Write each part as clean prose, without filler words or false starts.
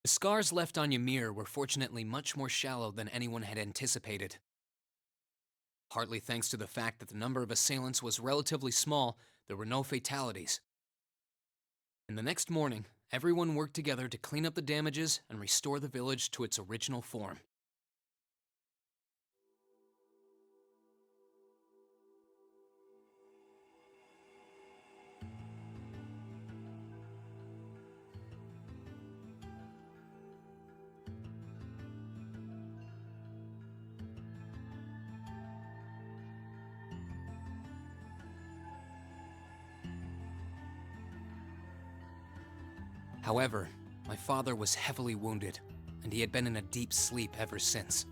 The scars left on Ymir were fortunately much more shallow than anyone had anticipated. Partly thanks to the fact that the number of assailants was relatively small, there were no fatalities. And the next morning, everyone worked together to clean up the damages and restore the village to its original form. However, my father was heavily wounded, and he had been in a deep sleep ever since.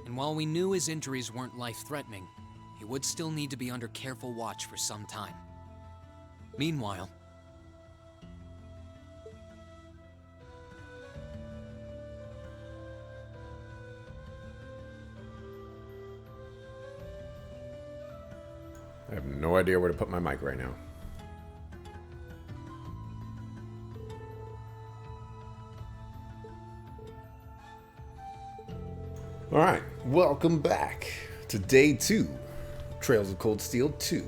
And while we knew his injuries weren't life-threatening, he would still need to be under careful watch for some time. Meanwhile, I have no idea where to put my mic right now. All right, welcome back to day 2, Trails of Cold Steel 2.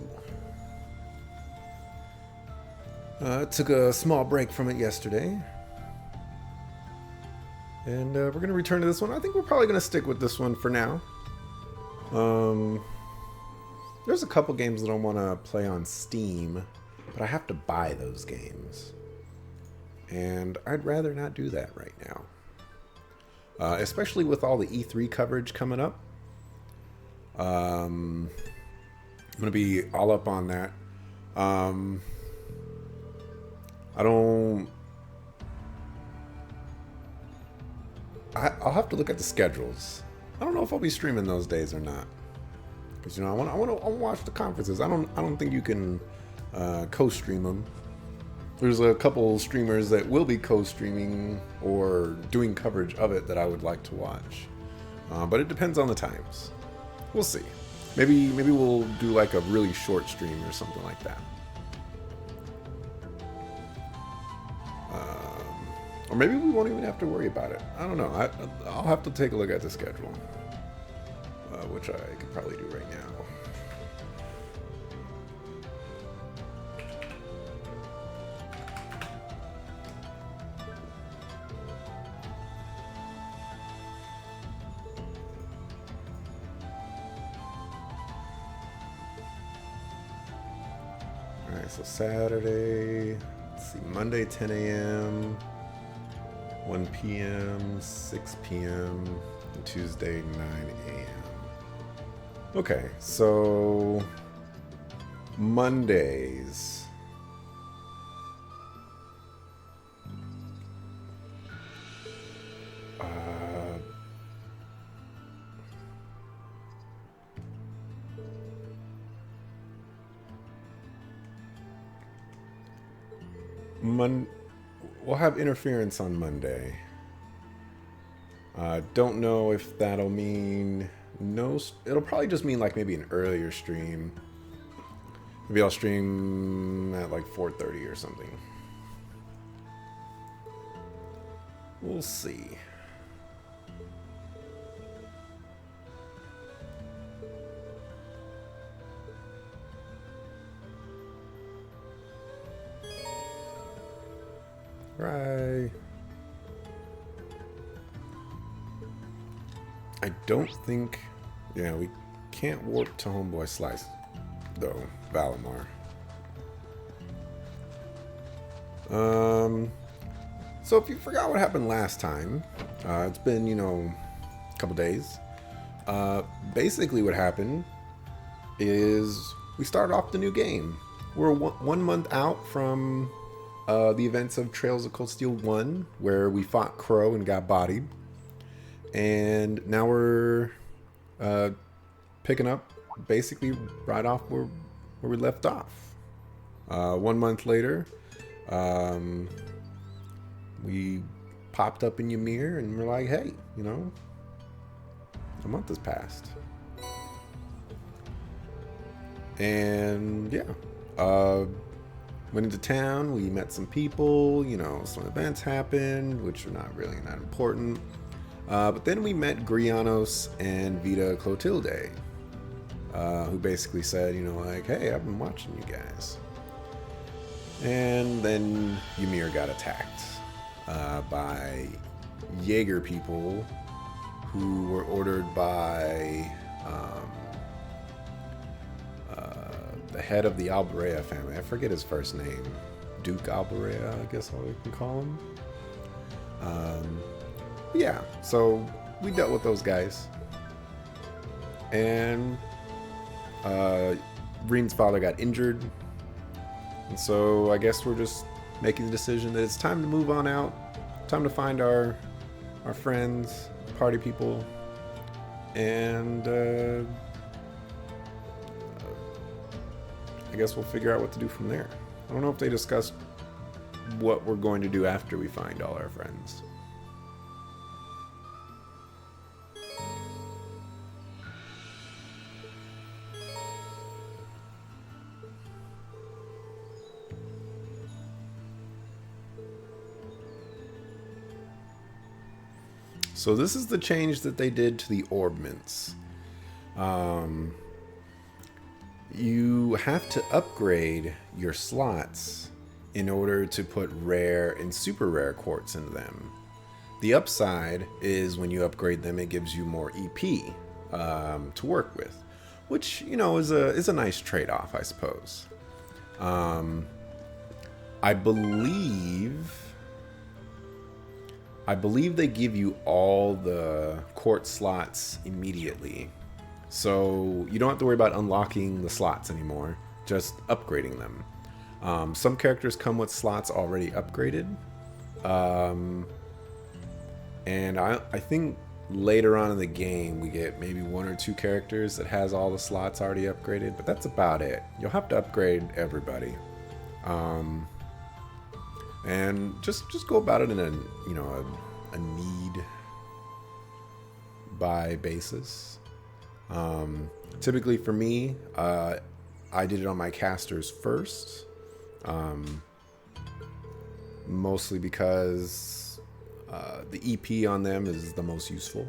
Took a small break from it yesterday, and we're going to return to this one. I think we're probably going to stick with this one for now. There's a couple games that I want to play on Steam, but I have to buy those games, and I'd rather not do that right now. Especially with all the E3 coverage coming up. I'm going to be all up on that. I'll have to look at the schedules. I don't know if I'll be streaming those days or not. Because, I want to watch the conferences. I don't think you can co-stream them. There's a couple streamers that will be co-streaming or doing coverage of it that I would like to watch. But it depends on the times. We'll see. Maybe we'll do like a really short stream or something like that. Or maybe we won't even have to worry about it. I don't know. I'll have to take a look at the schedule. Which I could probably do right now. Alright, so Saturday, let's see, Monday 10 a.m., 1 p.m., 6 p.m., and Tuesday 9 a.m. Okay, so Mondays. We'll have interference on Monday. Don't know if that'll mean no. It'll probably just mean like maybe an earlier stream. Maybe I'll stream at like 4:30 or something. We'll see. Right. I don't think... Yeah, we can't warp to Homeboy Slice, though, Valimar. So if you forgot what happened last time, it's been, a couple days. Basically what happened is we started off the new game. We're 1 month out from the events of Trails of Cold Steel 1, where we fought Crow and got bodied. And now we're picking up basically right off where we left off. 1 month later, we popped up in Ymir and we're like, hey, a month has passed. And yeah, went into town. We met some people. You know, some events happened, which are not really that important. But then we met Grianos and Vita Clotilde, who basically said, you know, like, hey, I've been watching you guys. And then Ymir got attacked by Jaeger people who were ordered by the head of the Alberea family. I forget his first name. Duke Alberea, I guess all we can call him. Yeah, so we dealt with those guys. And Reen's father got injured. And so I guess we're just making the decision that it's time to move on out. Time to find our friends, party people, and I guess we'll figure out what to do from there. I don't know if they discussed what we're going to do after we find all our friends. So this is the change that they did to the orbments. You have to upgrade your slots in order to put rare and super rare quartz into them. The upside is when you upgrade them, it gives you more EP to work with, which, you know, is a nice trade-off, I suppose. I believe they give you all the quartz slots immediately. So you don't have to worry about unlocking the slots anymore, just upgrading them. Some characters come with slots already upgraded. And I think later on in the game we get maybe 1 or 2 characters that has all the slots already upgraded, but that's about it. You'll have to upgrade everybody. And just go about it in a need buy basis. Typically for me, I did it on my casters first, mostly because the EP on them is the most useful.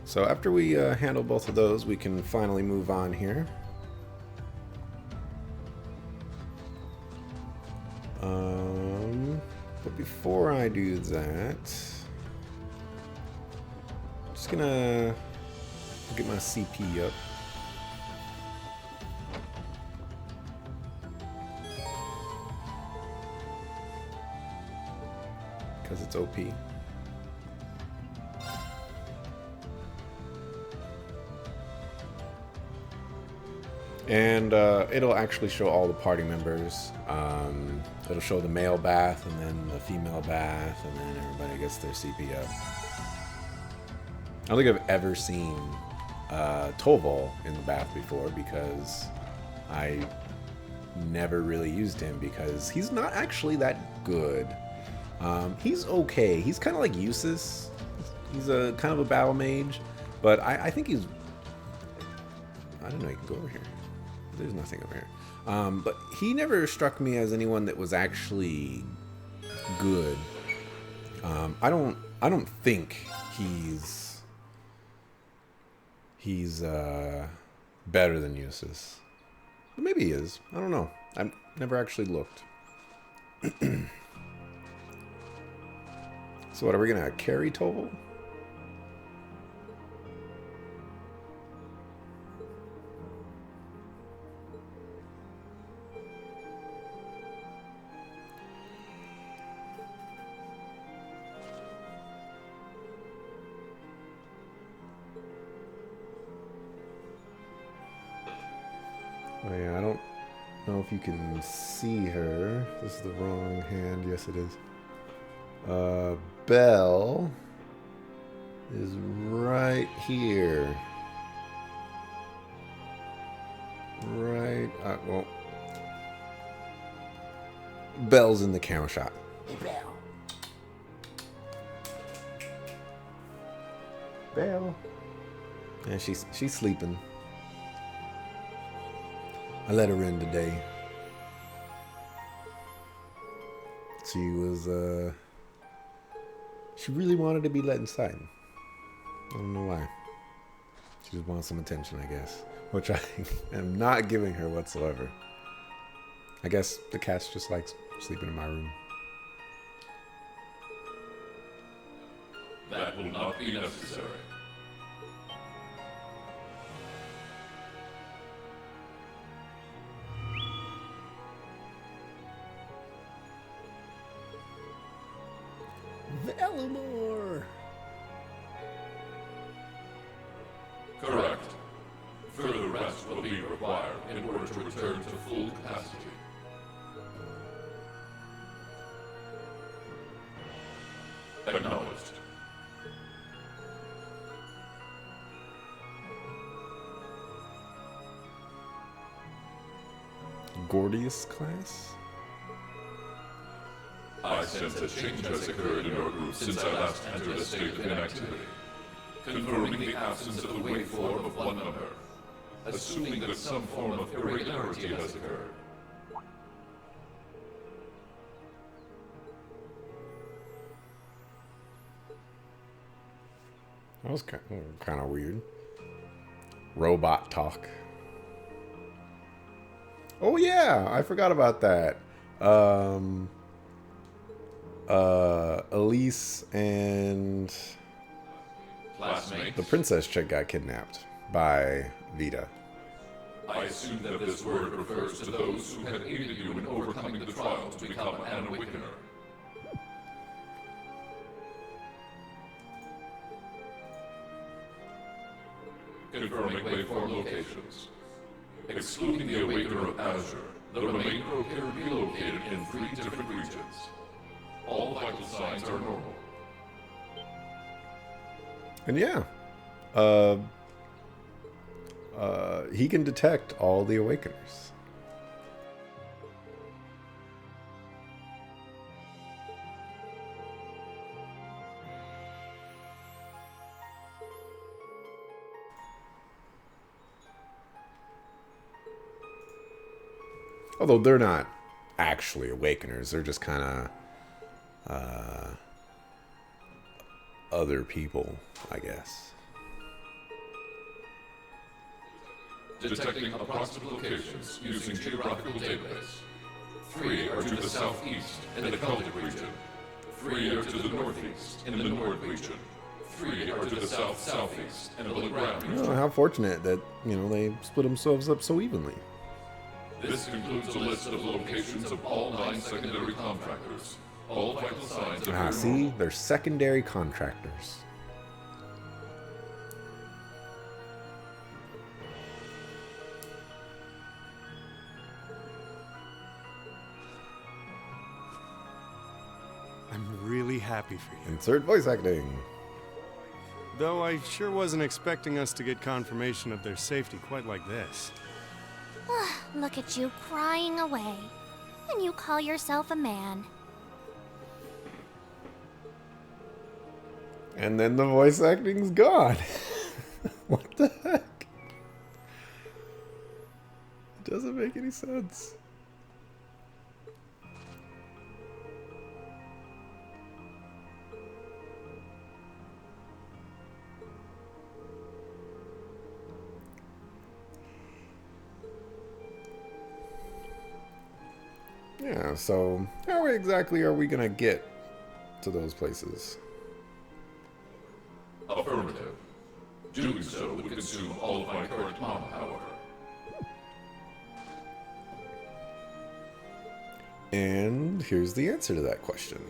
So after we handle both of those, we can finally move on here. But before I do that, I'm just gonna get my CP up. Because it's OP. And it'll actually show all the party members. It'll show the male bath and then the female bath, and then everybody gets their CP up. I don't think I've ever seen Tovol in the bath before, because I never really used him, because he's not actually that good. He's okay. He's kind of like Usus. He's a kind of a battle mage, but I think he's... I don't know, you can go over here. There's nothing over here. But he never struck me as anyone that was actually good. I don't think he's better than Usus. But maybe he is. I don't know. I've never actually looked. So what, are we gonna carry Tovol? Oh yeah, I don't know if you can see her. This is the wrong hand. Yes, it is. Belle is right here. Right. Well, Belle's in the camera shot. Hey, Belle. Belle. And she's sleeping. I let her in today. She was she really wanted to be let inside. I don't know why. She just wants some attention, I guess. Which I am not giving her whatsoever. I guess the cat just likes sleeping in my room. That will not be necessary. Valimore! Correct. Further rest will be required in order to return to full capacity. Acknowledged. Gordius class? I sense a change has occurred in your group since I last entered a state of inactivity, confirming the absence of the waveform of one member, assuming that some form of irregularity has occurred. That was kind of weird. Robot talk. Oh yeah, I forgot about that. Elise and Classmates, the princess chick got kidnapped by Vita. I assume that this word refers to those who had aided you in overcoming the trial to become an Awakener. Confirming waveform locations. Excluding the Awakener of Azure, the remainder appear to be located in 3 different regions. All vital signs are normal. And yeah, he can detect all the Awakeners. Although they're not actually Awakeners, they're just kind of other people, I guess. Detecting approximate locations using geographical database. 3 are to the southeast in the Celtic region. 3 are to the northeast in the Nord region. 3 are to the south-southeast in the Legrand region. Oh, how fortunate that, they split themselves up so evenly. This includes a list of locations of all 9 secondary contractors. All vital signs of your See? They're secondary contractors. I'm really happy for you. Insert voice acting. Though I sure wasn't expecting us to get confirmation of their safety quite like this. Look at you crying away. And you call yourself a man. And then the voice acting's gone. What the heck? It doesn't make any sense. Yeah, so how exactly are we gonna get to those places? Affirmative. Doing so would consume all of my current mana power. And here's the answer to that question.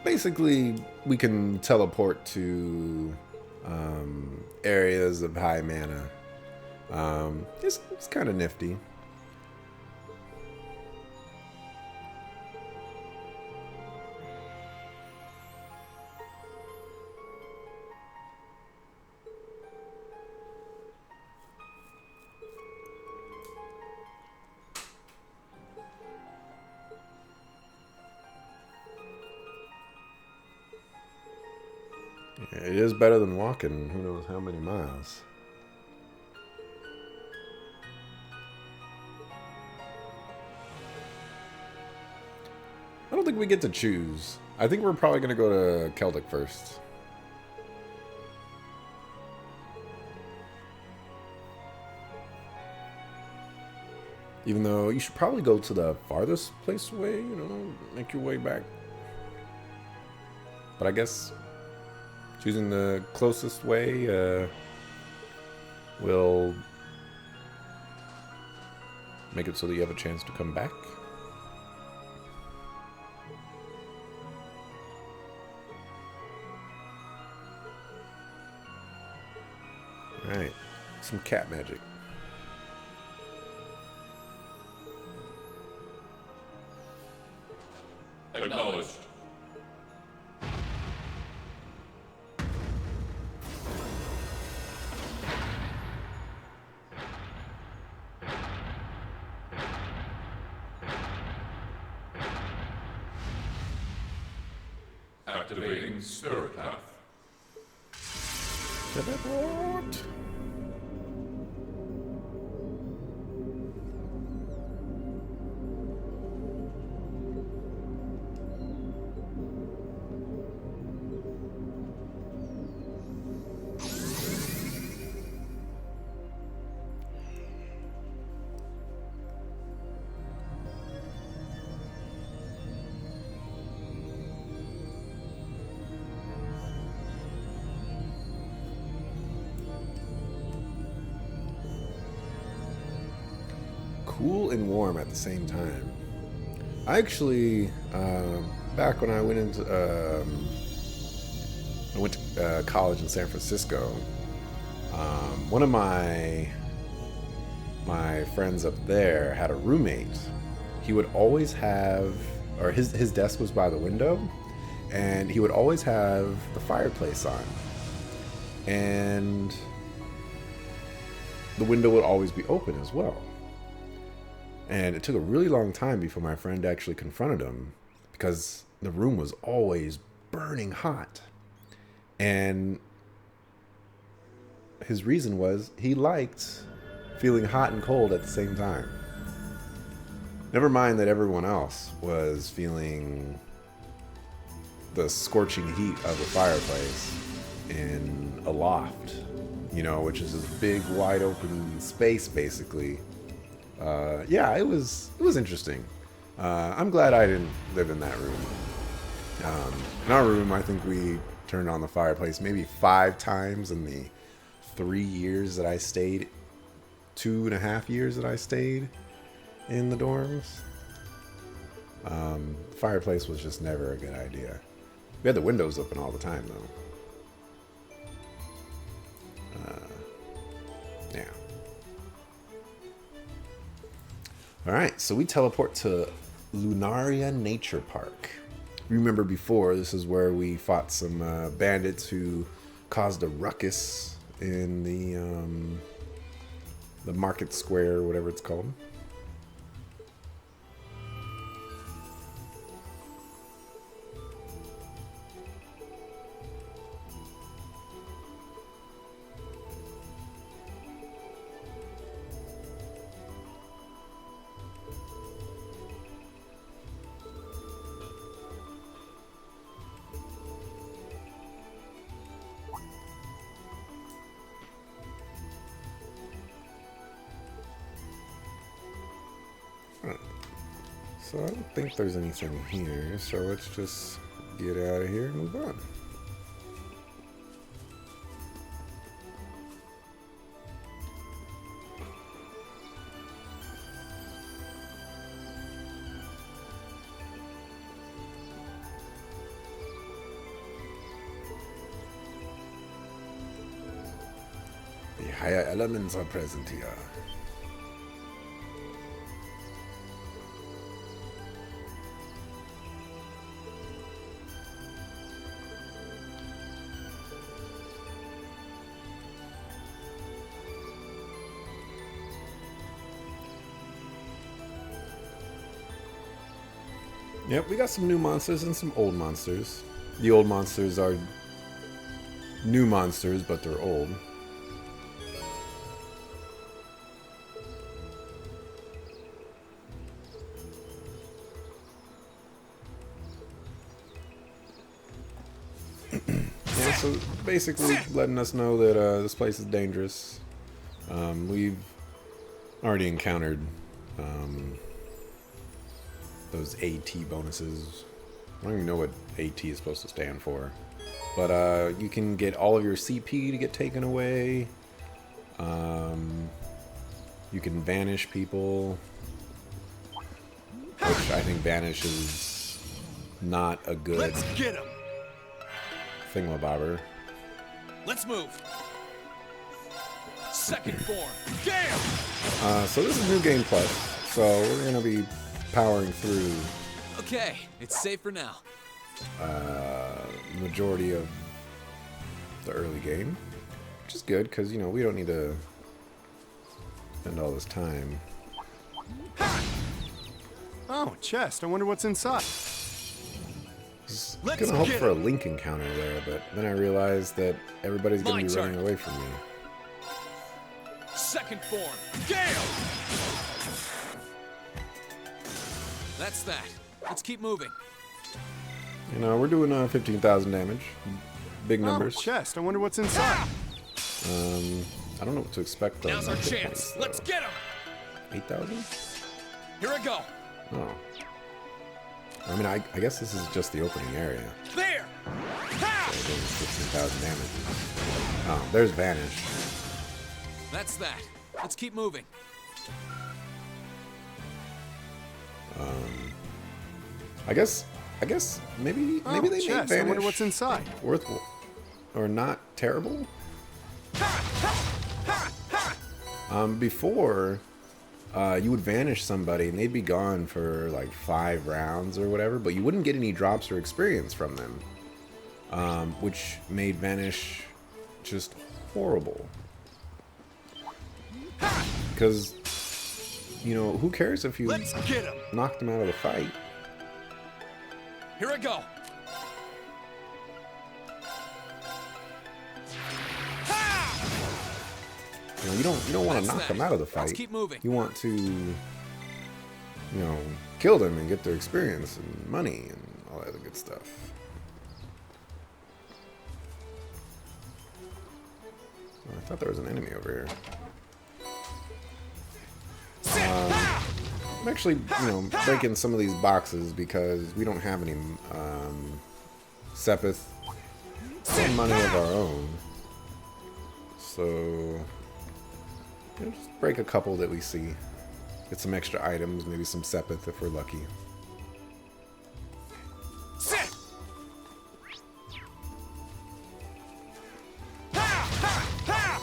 Basically, we can teleport to areas of high mana. It's kind of nifty. It is better than walking who knows how many miles. I don't think we get to choose. I think we're probably going to go to Celtic first. Even though you should probably go to the farthest place away, you know, make your way back. But I guess choosing the closest way will make it so that you have a chance to come back. Alright, some cat magic. Acknowledged. Activating Spirit Path. Teleport! Cool and warm at the same time. I actually, back when I went to college in San Francisco, one of my friends up there had a roommate. He would always have, or his desk was by the window, and he would always have the fireplace on, and the window would always be open as well. And it took a really long time before my friend actually confronted him, because the room was always burning hot. And his reason was he liked feeling hot and cold at the same time. Never mind that everyone else was feeling the scorching heat of the fireplace in a loft, you know, which is this big wide open space basically. Yeah, it was interesting. I'm glad I didn't live in that room. In our room, I think we turned on the fireplace maybe 5 times in the 3 years that I stayed, 2.5 years that I stayed in the dorms. Fireplace was just never a good idea. We had the windows open all the time, though. Yeah. Alright, so we teleport to Lunaria Nature Park. Remember before, this is where we fought some bandits who caused a ruckus in the market square, whatever it's called. So I don't think there's anything here, so let's just get out of here and move on. The higher elements are present here. Yep, we got some new monsters and some old monsters. The old monsters are new monsters, but they're old. Yeah, so basically letting us know that this place is dangerous. We've already encountered those AT bonuses. I don't even know what AT is supposed to stand for. But you can get all of your CP to get taken away. You can vanish people. Which I think vanish is not a good Let's get him. thingamabobber. Let's move. Second form. Gale. So this is New Game Plus. So we're going to be powering through Okay, it's safe for now. majority of the early game, which is good because, you know, we don't need to spend all this time. Oh, chest. I wonder what's inside. I was Let's gonna hope get for a him. link encounter there, but then I realized that everybody's gonna My be running turn. away from me. Second form. Gale. That's that. Let's keep moving. You know, we're doing 15,000 damage. Big Oh, numbers. chest. I wonder what's inside. I don't know what to expect. Now's on our hit chance. points, Let's though. get him. 8,000? Here I go. Oh. I mean, I guess this is just the opening area. There. So Ha! doing 15,000 damage. Oh, there's Vanish. That's that. Let's keep moving. I guess maybe they Oh, made chest. I wonder Vanish what's inside. worth or not terrible. Before you would vanish somebody and they'd be gone for like 5 rounds or whatever, but you wouldn't get any drops or experience from them, which made Vanish just horrible. Because, you know, who cares if you Let's get him. knocked them out of the fight? Here I go. You know, you don't want to That's knock that. them out of the Let's fight. keep moving. You want to, you know, kill them and get their experience and money and all that other good stuff. Oh, I thought there was an enemy over here. I'm actually, you know, breaking some of these boxes because we don't have any Sepith or money of our own. So, you know, just break a couple that we see. Get some extra items, maybe some Sepith if we're lucky. Sit. Ha! Ha! Ha!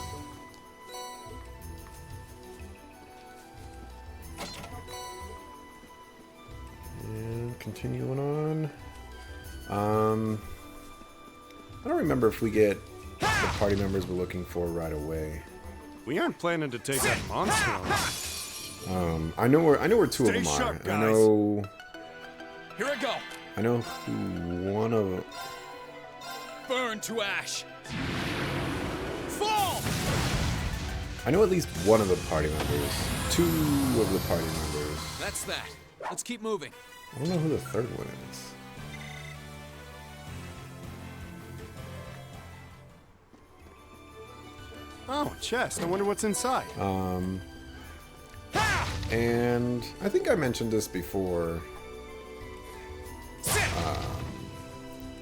And continuing on. I don't remember if we get the party members we're looking for right away. We aren't planning to take that monster on. I know where 2 of Stay them are. sharp, I guys. Here I go. know who one of them. Burn to ash. Fall. I know at least one of the party members. 2 of the party members. That's that. Let's keep moving. I don't know who the third one is. Oh, chest. I wonder what's inside. And I think I mentioned this before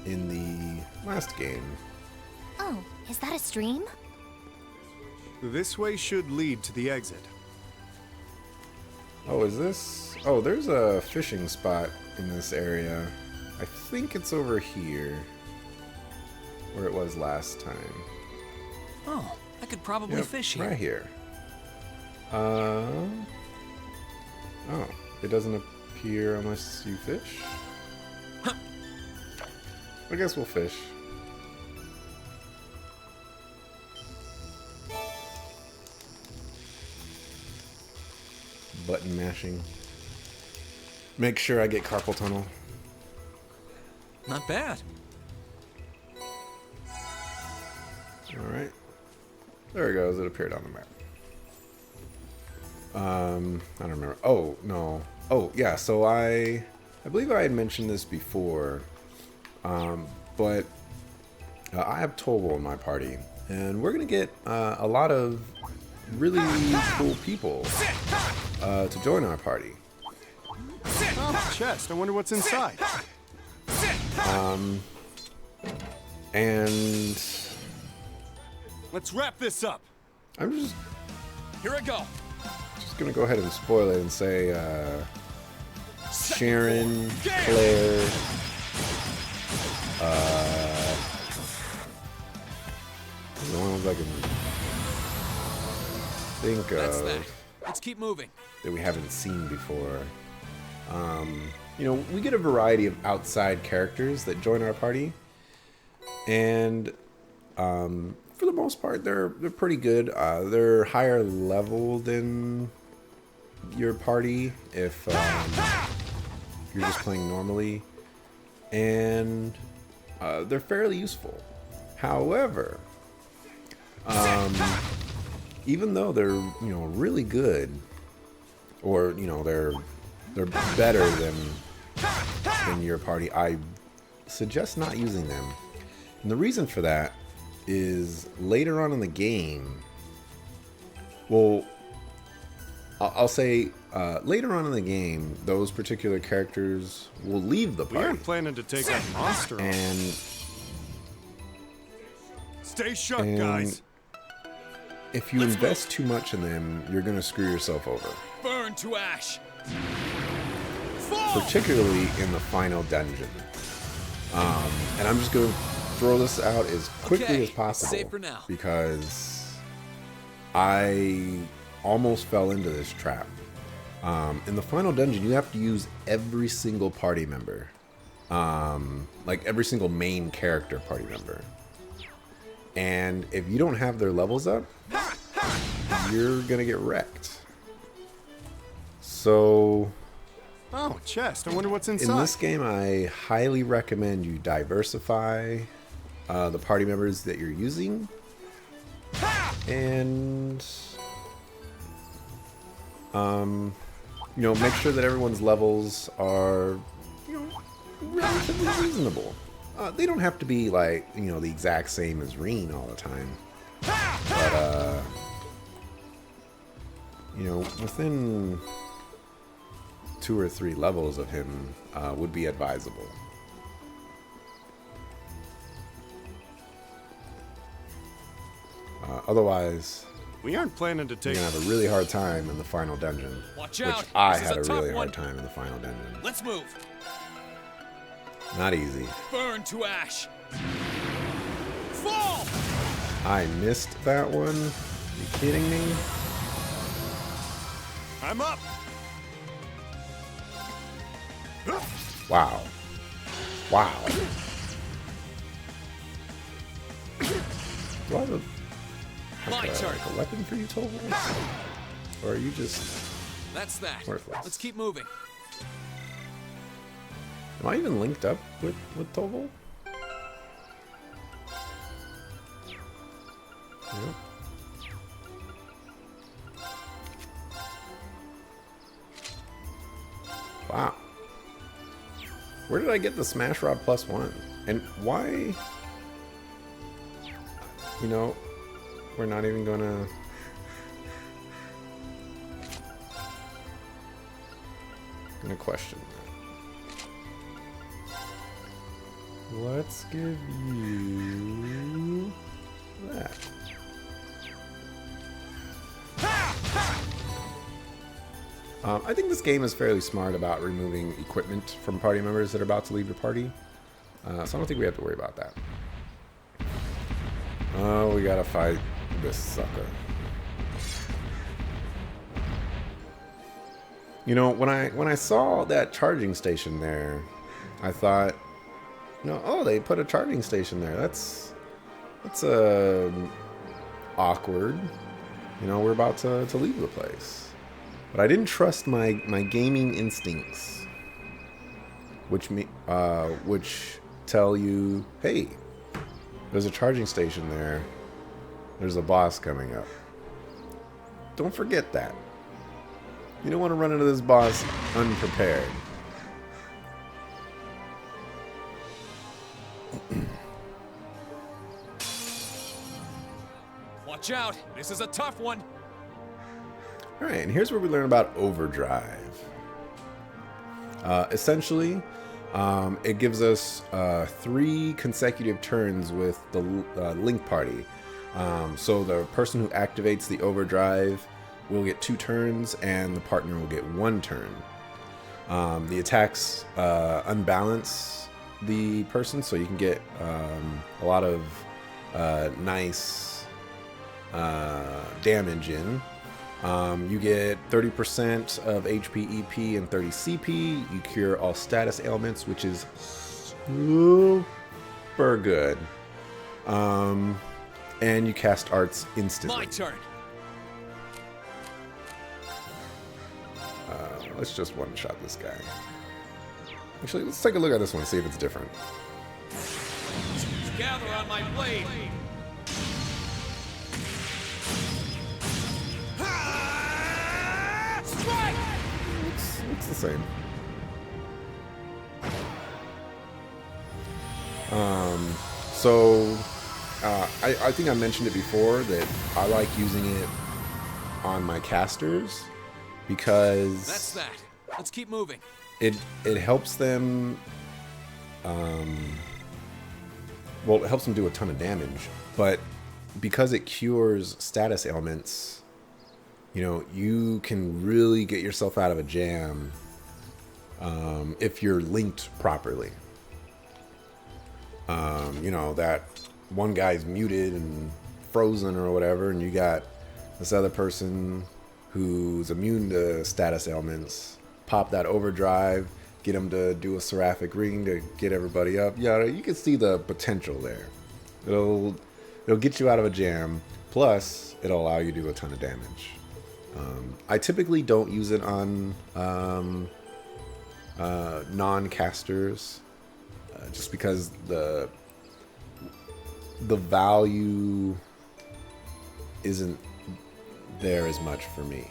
in the last game. Oh, is that a stream? This way should lead to the exit. Oh, is this? Oh, there's a fishing spot in this area. I think it's over here where it was last time. Oh, I could probably Yep, fish here. right here. Oh, it doesn't appear unless you fish? I guess we'll fish. Button mashing. Make sure I get carpal tunnel. Not bad. There it goes. It appeared on the map. I don't remember. Oh, no. Oh, yeah. So I believe I had mentioned this before. But I have Tovo in my party. And we're going to get a lot of really cool people to join our party. Oh, chest. I wonder what's inside. And Let's wrap this up. I'm just Here I go. gonna go ahead and spoil it and say Sharon, Game. Claire, the ones I can think That's of that. Let's keep moving. that we haven't seen before. You know, we get a variety of outside characters that join our party, and for the most part, they're pretty good. They're higher level than your party if you're just playing normally, and they're fairly useful. However, even though they're really good, or they're better than your party, I suggest not using them. And the reason for that is later on in the game, well, I'll say later on in the game, those particular characters will leave the We party. aren't planning to take that monster on. And Stay shut, and guys. if you invest too much in them, you're going to screw yourself over. Burn to ash. Fall. Particularly in the final dungeon. And I'm just going to throw this out as quickly Okay, as possible. safe for now. Because I almost fell into this trap. In the final dungeon, you have to use every single party member. Like every single main character party member. And if you don't have their levels up, you're going to get wrecked. So Oh, chest. I wonder what's inside. in this game, I highly recommend you diversify the party members that you're using, and make sure that everyone's levels are relatively reasonable. They don't have to be like the exact same as Reen all the time, but within 2 or 3 levels of him would be advisable. Otherwise, We aren't planning to you're take. gonna have a really hard time in the final dungeon. Watch Which out. I This is had a a tough really one. hard time in the final dungeon. Let's move. Not easy. Burn to ash. Fall. I missed that one. You kidding me? I'm up. Wow. Wow. Do I have My turn. like a weapon for you, Tovo? Or are you just... That's that. Worthless. Let's keep moving. Am I even linked up with Tovo? Yep. Wow. Where did I get the Smash Rod +1? And why... we're not even gonna... question that. Let's give you that. I think this game is fairly smart about removing equipment from party members that are about to leave your party. So I don't think we have to worry about that. Oh, we gotta fight this sucker. When I saw that charging station there, I thought, oh, they put a charging station there. That's awkward. We're about to leave the place. But I didn't trust my gaming instincts, which tell you, hey, there's a charging station there. there's a boss coming up. Don't forget that. You don't want to run into this boss unprepared. Watch out! This is a tough one! Alright, and here's where we learn about overdrive. Essentially, it gives us 3 consecutive turns with the Link Party. So the person who activates the overdrive will get 2 turns, and the partner will get 1 turn. The attacks unbalance the person, so you can get a lot of nice damage in. You get 30% of HP, EP, and 30 CP. You cure all status ailments, which is super good. And you cast arts instantly. My turn! Let's just one-shot this guy. Actually, let's take a look at this one, see if it's different. Gather on my blade! Strike! It's the same. I think I mentioned it before that I like using it on my casters because That's that. Let's keep moving. it helps them. Well, it helps them do a ton of damage, but because it cures status ailments, you know, you can really get yourself out of a jam if you're linked properly. You know, that one guy's muted and frozen or whatever, and you got this other person who's immune to status ailments. Pop that overdrive, get them to do a seraphic ring to get everybody up. Yeah, you can see the potential there. It'll get you out of a jam. Plus, it'll allow you to do a ton of damage. I typically don't use it on non-casters, just because the value isn't there as much for me.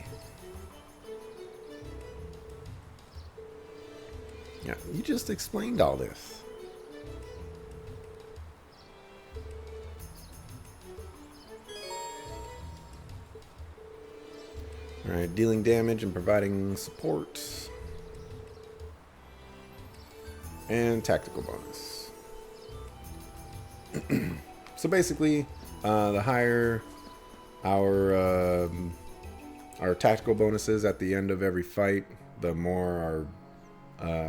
Yeah, you just explained all this. Alright, dealing damage and providing support. And tactical bonus. So basically, the higher our tactical bonuses at the end of every fight, the more our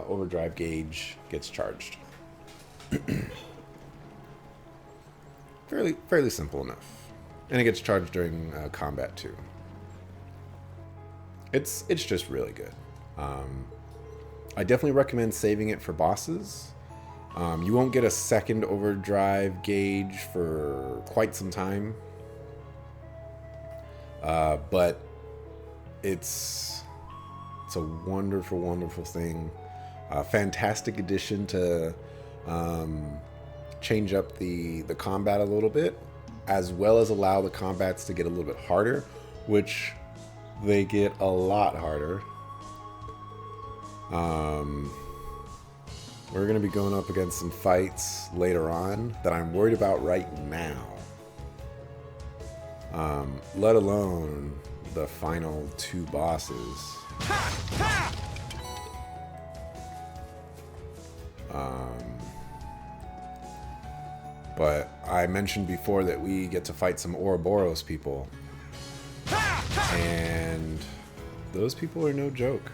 overdrive gauge gets charged. fairly simple enough, and it gets charged during combat too. It's just really good. I definitely recommend saving it for bosses. You won't get a second overdrive gauge for quite some time, but it's a wonderful, wonderful thing. Fantastic addition to change up the combat a little bit, as well as allow the combats to get a little bit harder, which they get a lot harder. We're going to be going up against some fights later on that I'm worried about right now. Let alone the final 2 bosses. But I mentioned before that we get to fight some Ouroboros people. And those people are no joke.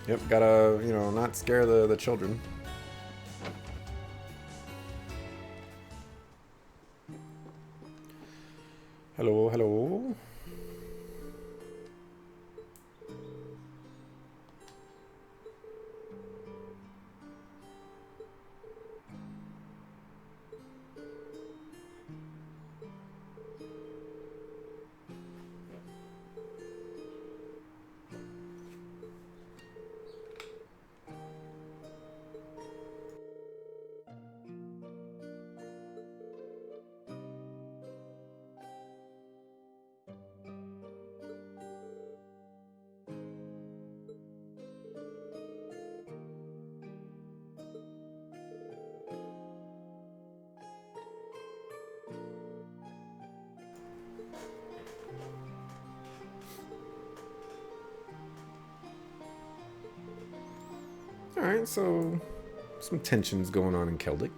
Yep, gotta, not scare the children. Hello, hello. Alright, so some tensions going on in Keldic.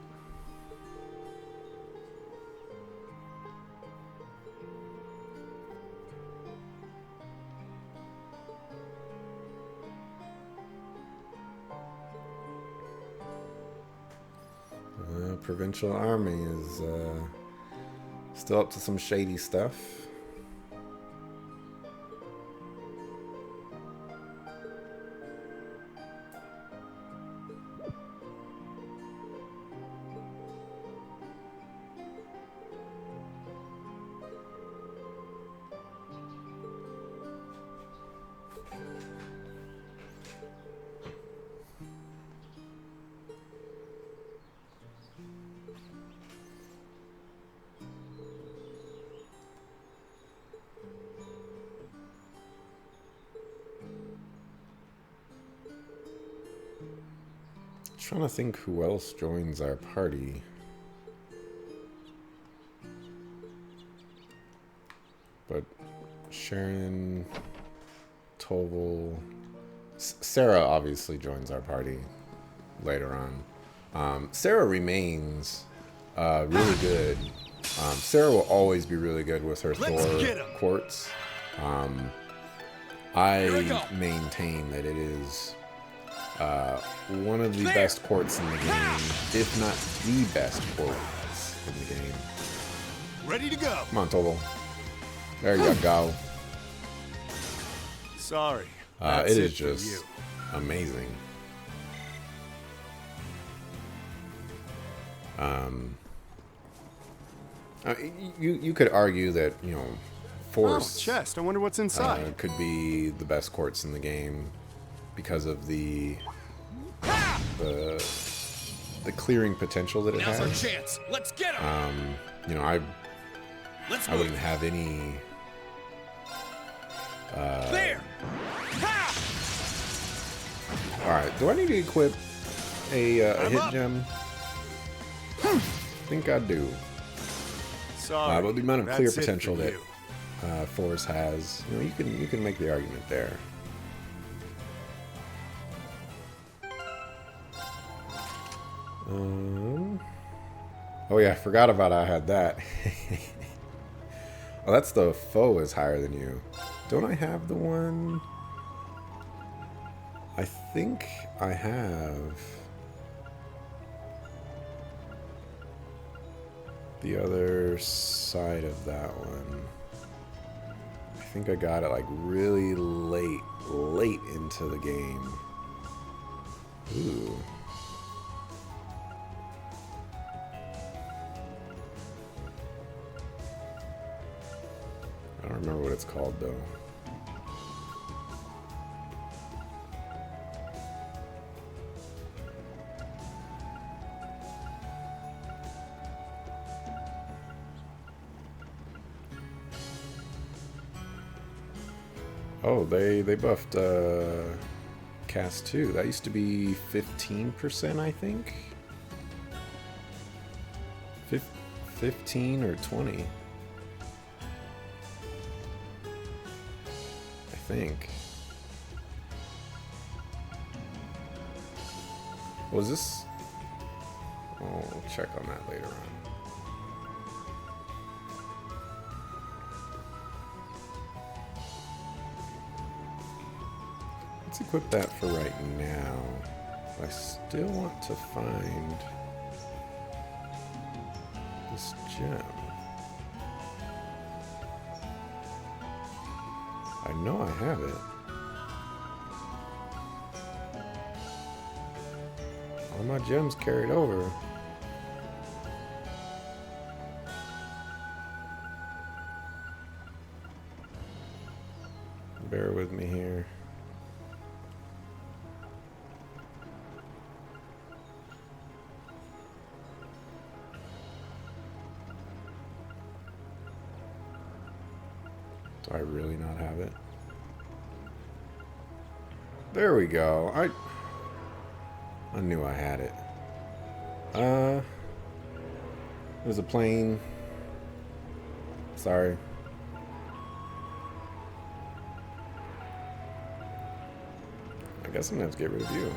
Provincial army is still up to some shady stuff. Trying to think who else joins our party. But Sharon, Toval, Sarah obviously joins our party later on. Sarah remains really good. Sarah will always be really good with her Thor quartz. I maintain that it is one of the best quartz in the game, if not the best quartz in the game. Ready to go. Come on, Toval. There you go. Sorry. It is just amazing. You could argue that, you know, Force chest. I wonder what's inside. could be the best quartz in the game because of the clearing potential that it Now's our has. chance. Let's get him. You know, I wouldn't have any. There. All right. Do I need to equip a hit gem? I think I do. Sorry. But the amount of That's clear it for potential that you. Force has, you know, you can make the argument there. Oh yeah, I forgot about I had that. Oh, that's the foe is higher than you. Don't I have the one? I think I have the other side of that one. I think I got it like really late into the game. Ooh. I don't remember what it's called though. Oh, they buffed cast 2. That used to be 15%, I think. 15 or 20. I think. Was this? Oh, we'll check on that later on. Let's equip that for right now. I still want to find this gem. I know I have it. All my gems carried over. Bear with me here. Do I really not have it? There we go. I knew I had it. There's a plane. Sorry. I guess I'm gonna have to get rid of you.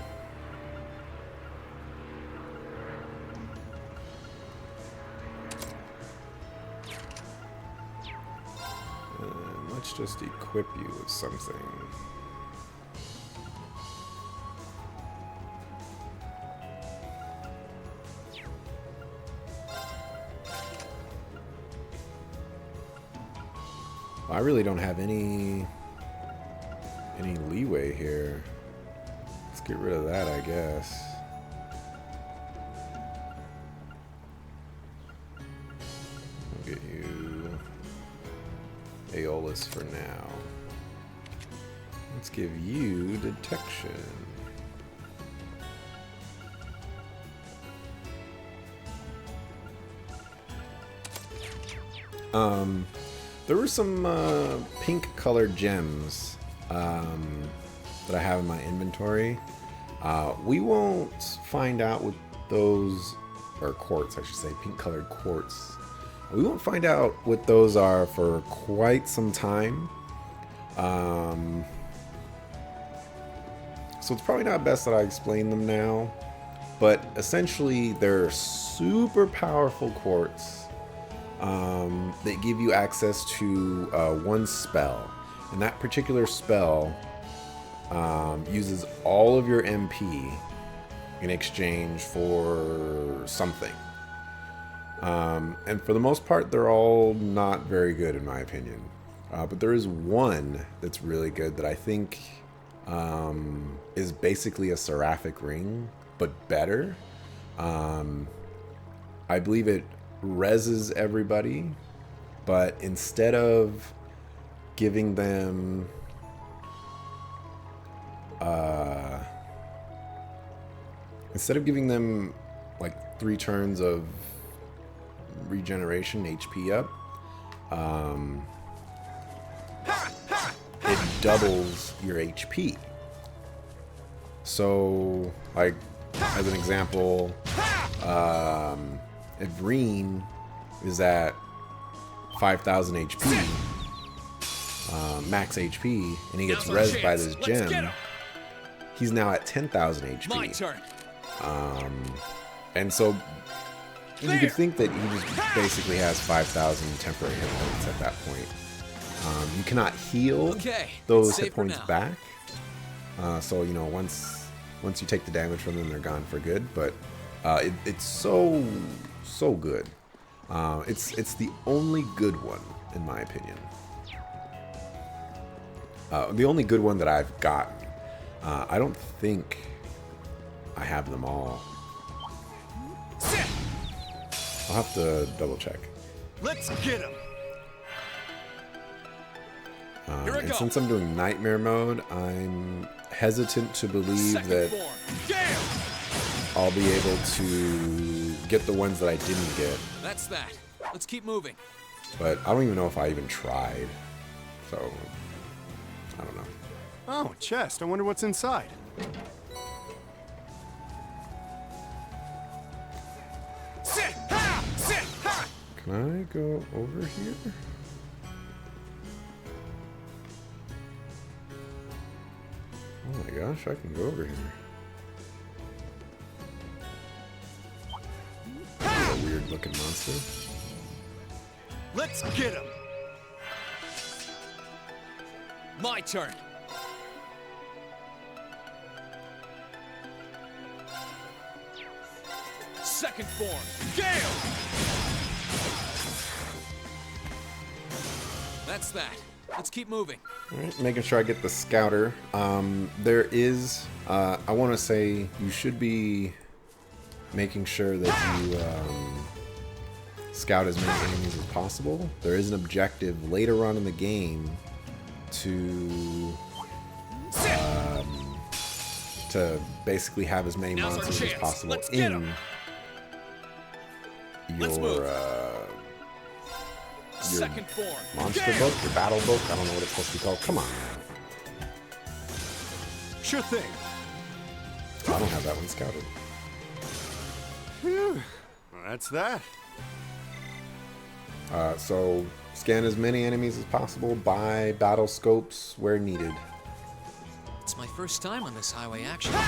let's just equip you with something. I really don't have any leeway here. Let's get rid of that, I guess. I'll get you Aeolus for now. Let's give you detection. There were some pink colored gems that I have in my inventory. We won't find out what those, or quartz I should say, pink colored quartz. We won't find out what those are for quite some time. So it's probably not best that I explain them now. But essentially they're super powerful quartz. That give you access to one spell, and that particular spell uses all of your MP in exchange for something. And for the most part, they're all not very good in my opinion. But there is one that's really good that I think is basically a seraphic ring, but better. I believe it reses everybody, but instead of giving them like 3 turns of regeneration HP up, it doubles your HP. So, like, as an example, Evreen is at 5,000 HP, max HP, and he gets rezzed by this gem. He's now at 10,000 HP. My turn. And so you could think that he just basically has 5,000 temporary hit points at that point. You cannot heal those hit points back. So, you know, once you take the damage from them, they're gone for good. But it's so good. It's the only good one, in my opinion. The only good one that I've gotten. I don't think I have them all. I'll have to double check. Let's get him. And since I'm doing nightmare mode, I'm hesitant to believe that I'll be able to get the ones that I didn't get. That's that. Let's keep moving. But I don't even know if I even tried. So, I don't know. Oh, chest. I wonder what's inside. Can I go over here? Oh my gosh, I can go over here. A weird looking monster. Let's get him. My turn. Second form. Gale. That's that. Let's keep moving. Alright, making sure I get the scouter. There is, I want to say, you should be making sure that you scout as many enemies as possible. There is an objective later on in the game to basically have as many Now's our monsters as chance. possible Let's get 'em. in Let's your move. Second form. monster Gale. book, your battle book. I don't know what it's supposed to be called. Come on. Sure thing. I don't have that one scouted. Phew. Well, that's that. So scan as many enemies as possible. Buy battle scopes where needed. It's my first time on this highway, actually.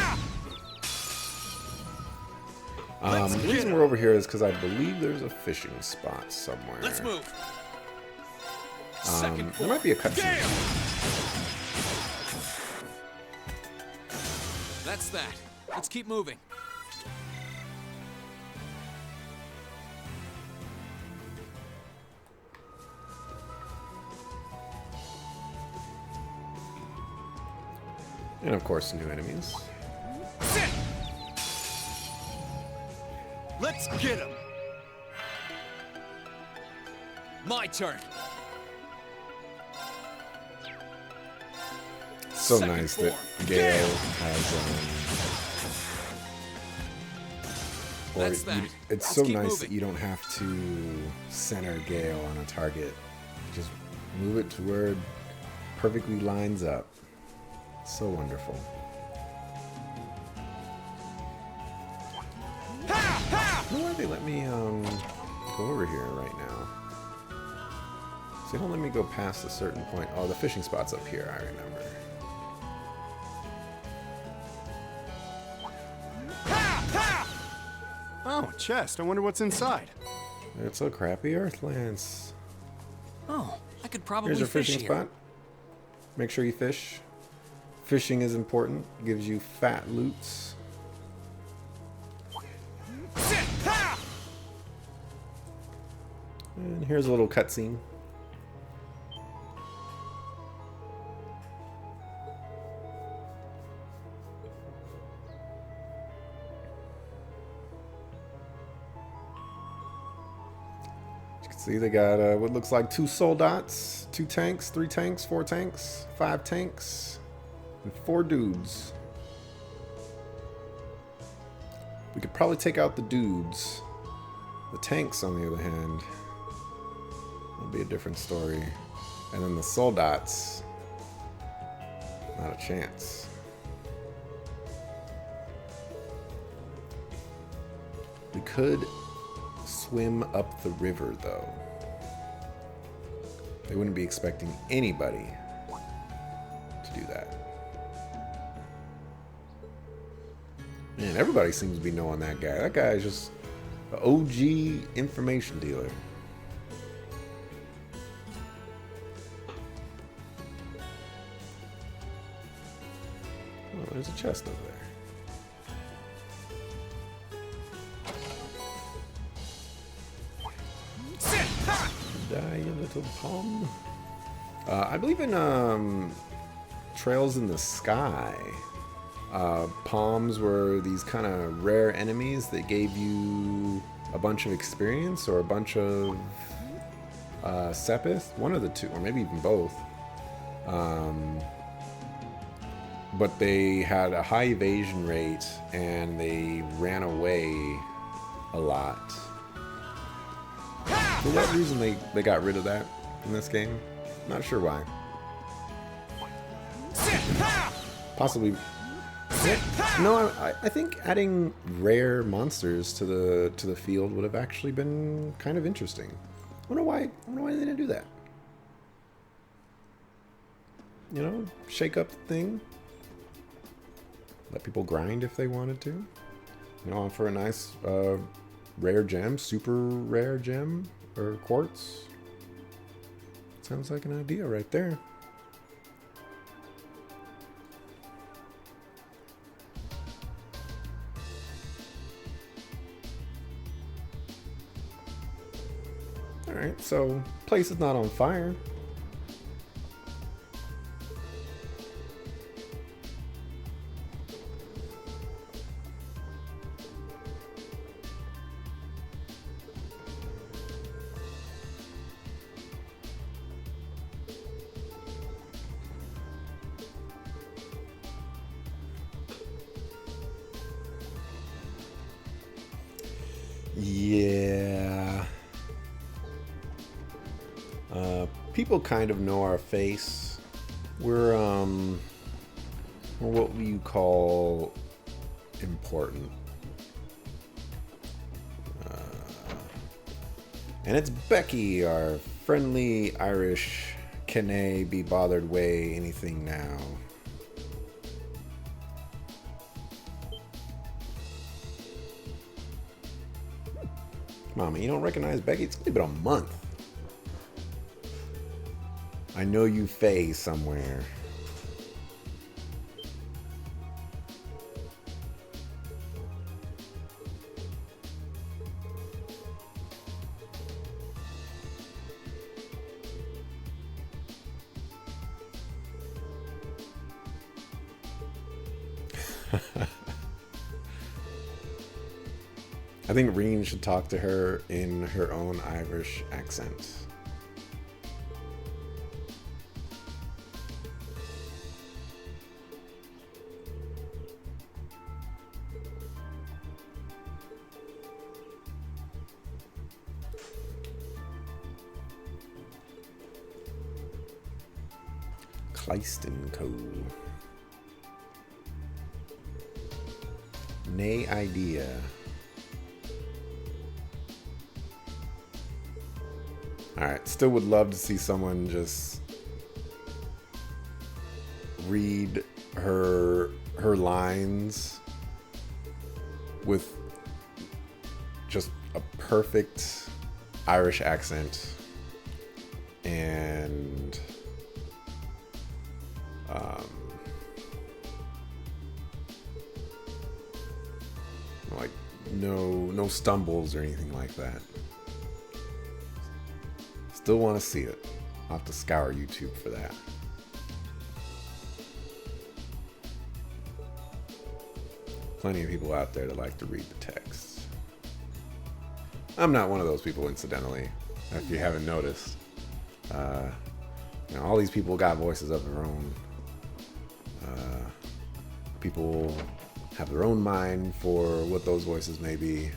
The reason we're over here is because I believe there's a fishing spot somewhere. Let's move. Second There might be a form. cutscene. Gale! That's that. Let's keep moving. And of course, new enemies. Sit! Let's get him! My turn. So Second nice that form. Gale Gale! has. Or That's that. it's Let's so keep nice moving. that you don't have to center Gale on a target. Just move it to where it perfectly lines up. So wonderful. I don't know why they let me go over here right now. So they don't let me go past a certain point. Oh, the fishing spot's up here, I remember. Oh, chest. I wonder what's inside. It's so crappy Earthlands. Oh, I could probably Here's our fish fishing here. spot. Make sure you fish. Fishing is important. Gives you fat loots. Sit! Ha! And here's a little cutscene. You can see they got what looks like 2 soldats, 2 tanks, 3 tanks, 4 tanks, 5 tanks, and 4 dudes. We could probably take out the dudes. The tanks, on the other hand, will be a different story. And then the soldats, not a chance. We could swim up the river, though. They wouldn't be expecting anybody to do that. Man, everybody seems to be knowing that guy. That guy is just an OG information dealer. Oh, there's a chest over there. Sit! Ha! Die, you little palm. I believe in Trails in the Sky. Palms were these kind of rare enemies that gave you a bunch of experience or a bunch of Sepith. One of the two, or maybe even both. But they had a high evasion rate and they ran away a lot. For what reason they got rid of that in this game? Not sure why. Sit! Ha! Possibly. No, I think adding rare monsters to the field would have actually been kind of interesting. I wonder why they didn't do that. You know, shake up the thing. Let people grind if they wanted to. You know, for a nice rare gem, super rare gem or quartz. Sounds like an idea right there. Alright, so place is not on fire. Yeah. People kind of know our face. We're what you call important. And it's Becky, our friendly Irish can they be bothered way anything now. Mama, you don't recognize Becky? It's only been a month. I know you Faye somewhere. I think Reen should talk to her in her own Irish accent. Cleiston Co. Nay idea. Alright, still would love to see someone just read her lines with just a perfect Irish accent and like no stumbles or anything like that. Still want to see it. I'll have to scour YouTube for that. Plenty of people out there that like to read the text. I'm not one of those people, incidentally, if you haven't noticed. All these people got voices of their own. People have their own mind for what those voices may be.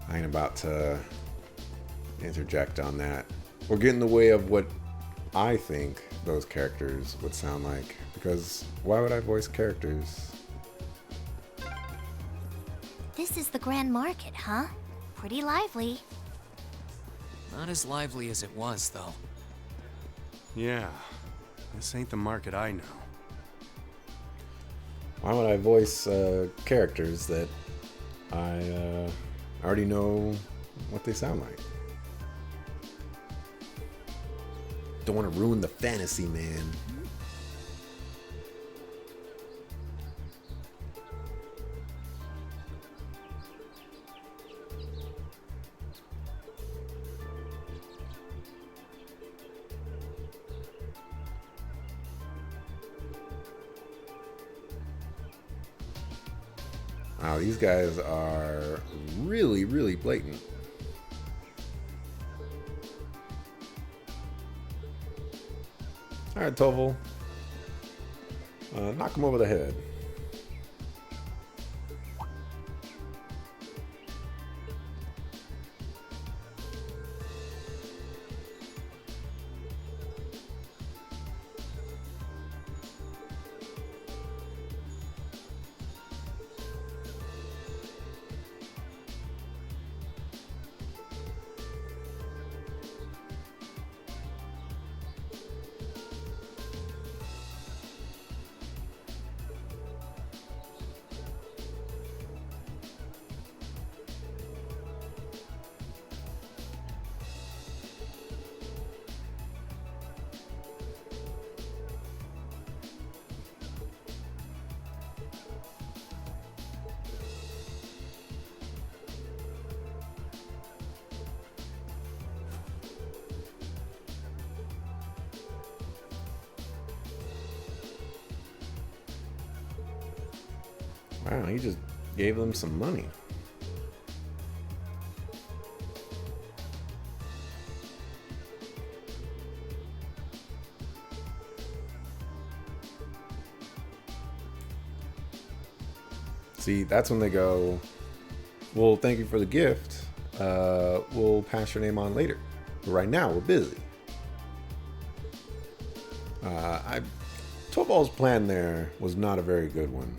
I ain't about to interject on that or get in the way of what I think those characters would sound like, because why would I voice characters? This is the Grand Market, huh? Pretty lively. Not as lively as it was, though. Yeah, this ain't the market I know. Why would I voice characters that I already know what they sound like? Don't want to ruin the fantasy, man. Wow, these guys are really, really blatant. All right, Toval. Knock him over the head. Wow, he just gave them some money. See, that's when they go, well, thank you for the gift. We'll pass your name on later. But right now, we're busy. Toval's plan there was not a very good one.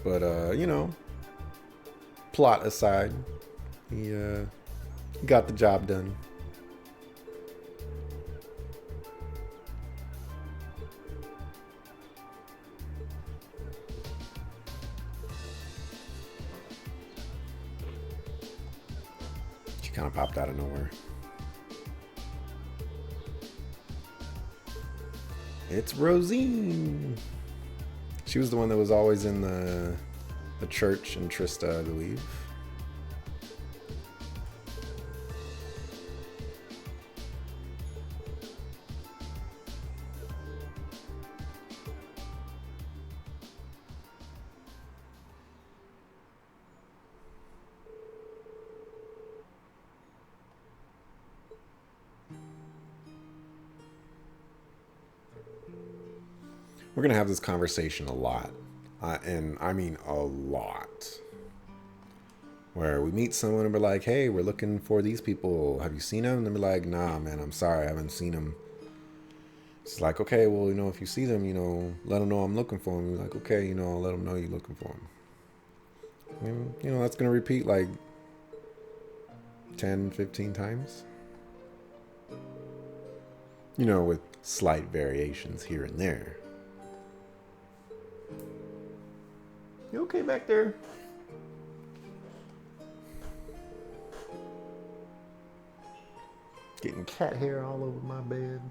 But, plot aside, he got the job done. She kind of popped out of nowhere. It's Rosine. She was the one that was always in the church in Trista, I believe. We're going to have this conversation a lot. And I mean a lot. Where we meet someone and we're like, hey, we're looking for these people. Have you seen them? And they're like, nah, man, I'm sorry, I haven't seen them. It's like, okay, well, you know, if you see them, you know, let them know I'm looking for them. You're like, okay, you know, I'll let them know you're looking for them. And, you know, that's going to repeat like 10, 15 times. You know, with slight variations here and there. You okay back there? Getting cat hair all over my bed.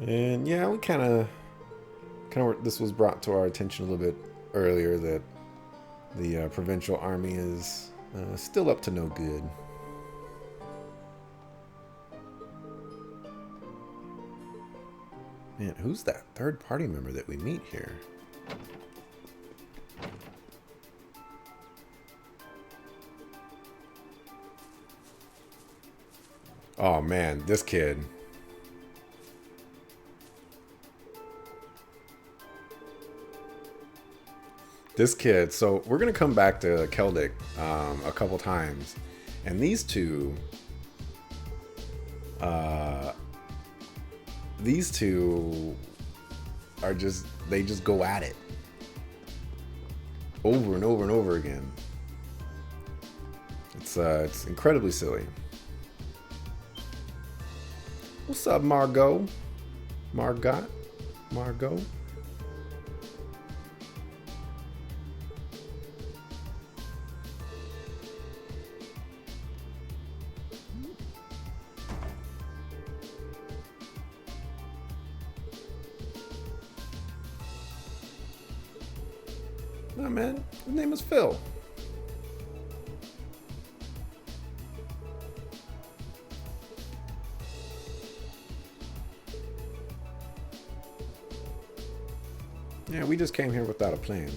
And yeah, we kind of this was brought to our attention a little bit earlier that the provincial army is still up to no good. Man, who's that third party member that we meet here? Oh man, this kid. This kid, so we're going to come back to Keldic a couple times. And these two are just, they just go at it. Over and over and over again. It's incredibly silly. What's up, Margot? Margot? No, man. His name is Phil. Yeah, we just came here without a plan.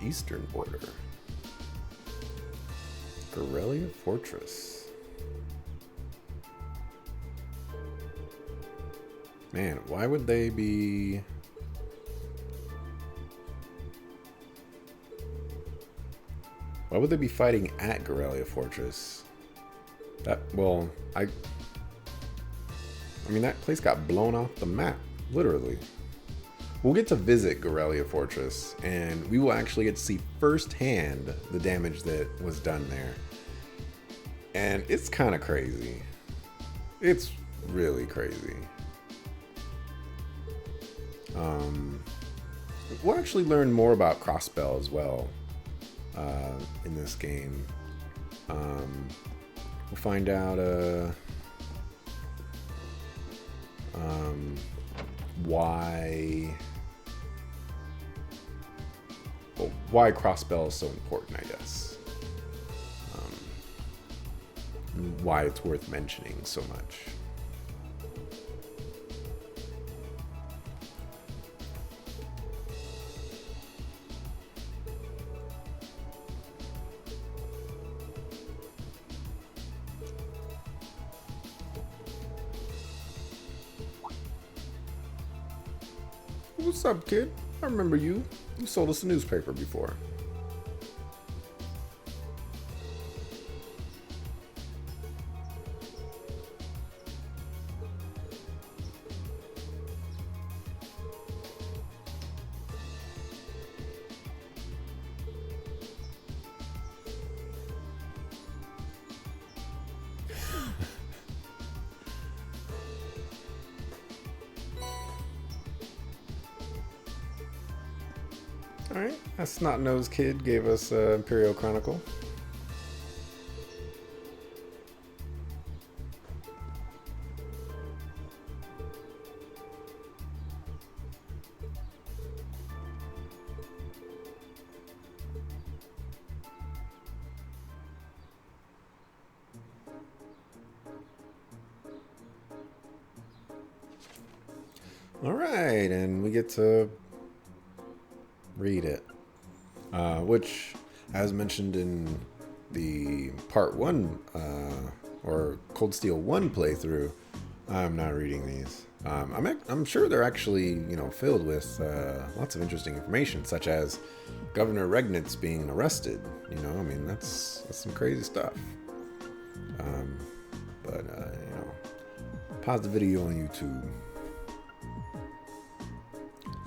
Eastern border. Corellia Fortress. Man, why would they be... Why would they be fighting at Corellia Fortress? That, well, I mean, that place got blown off the map, literally. We'll get to visit Corellia Fortress, and we will actually get to see firsthand the damage that was done there. And it's kind of crazy. It's really crazy. We'll actually learn more about Crossbell as well in this game. We'll find out why Crossbell is so important, I guess. Why it's worth mentioning so much. What's up, kid? I remember you. You sold us a newspaper before. Alright, that snot-nosed kid gave us Imperial Chronicle. Alright, and we get to read it. Which, as mentioned in the part 1, or Cold Steel 1 playthrough, I'm not reading these. I'm sure they're actually, filled with lots of interesting information, such as Governor Regnitz being arrested. That's some crazy stuff. Pause the video on YouTube.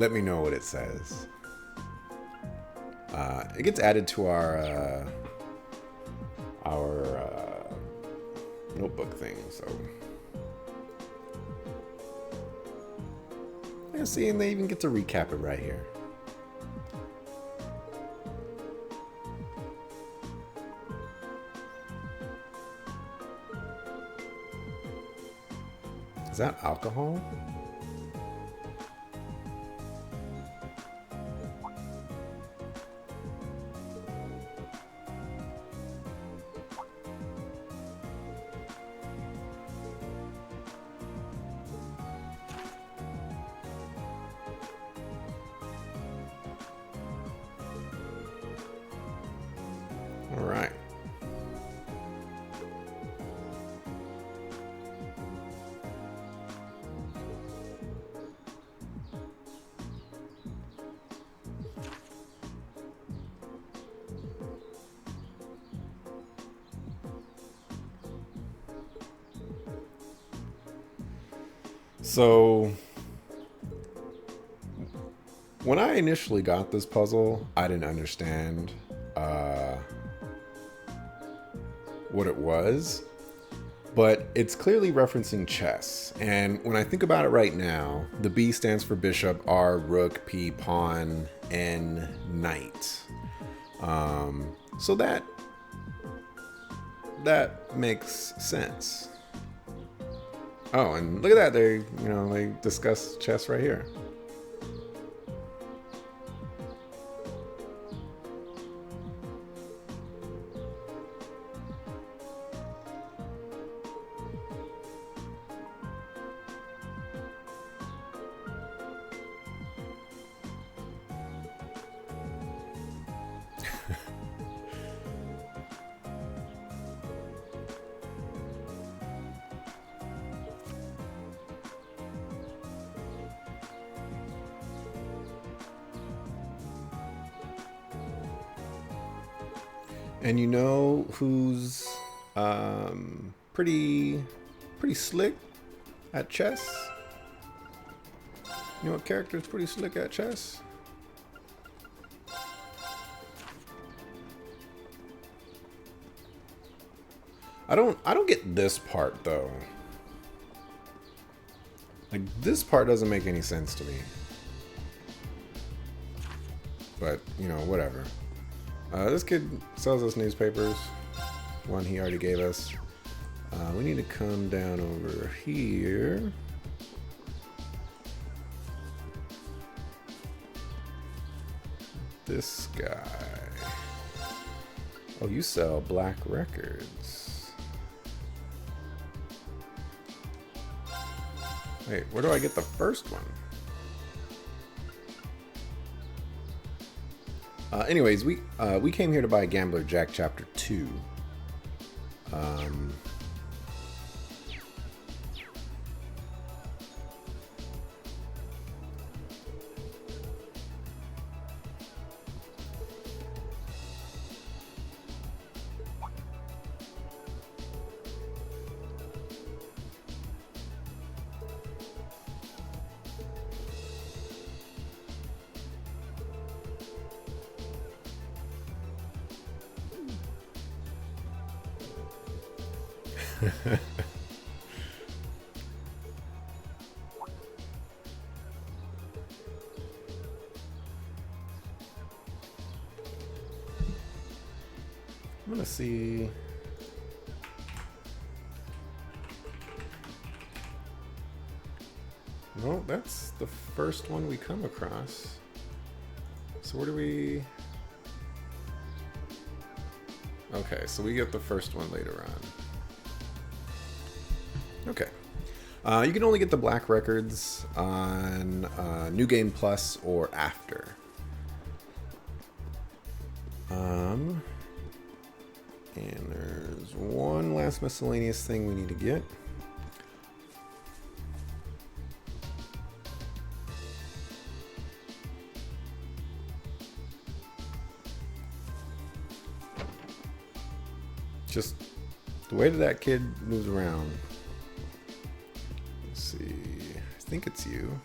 Let me know what it says. It gets added to our notebook thing, so yeah. See, and they even get to recap it right here. Is that alcohol? All right. So when I initially got this puzzle, I didn't understand what it was, but it's clearly referencing chess. And when I think about it right now, the B stands for bishop, R rook, P pawn, N knight. So that makes sense. Oh, and look at that, they discuss chess right here. And you know who's pretty slick at chess? You know what character is pretty slick at chess? I don't get this part though. Like, this part doesn't make any sense to me. But, whatever. This kid sells us newspapers. One he already gave us. We need to come down over here. This guy. Oh, you sell black records. Wait, where do I get the first one? Anyways, we came here to buy Gambler Jack Chapter 2. I'm gonna see. No, that's the first one we come across. So where do we... Okay, so we get the first one later on. Okay. You can only get the black records on New Game Plus or after. And there's one last miscellaneous thing we need to get. Just the way that kid moves around. Let's see. I think it's you.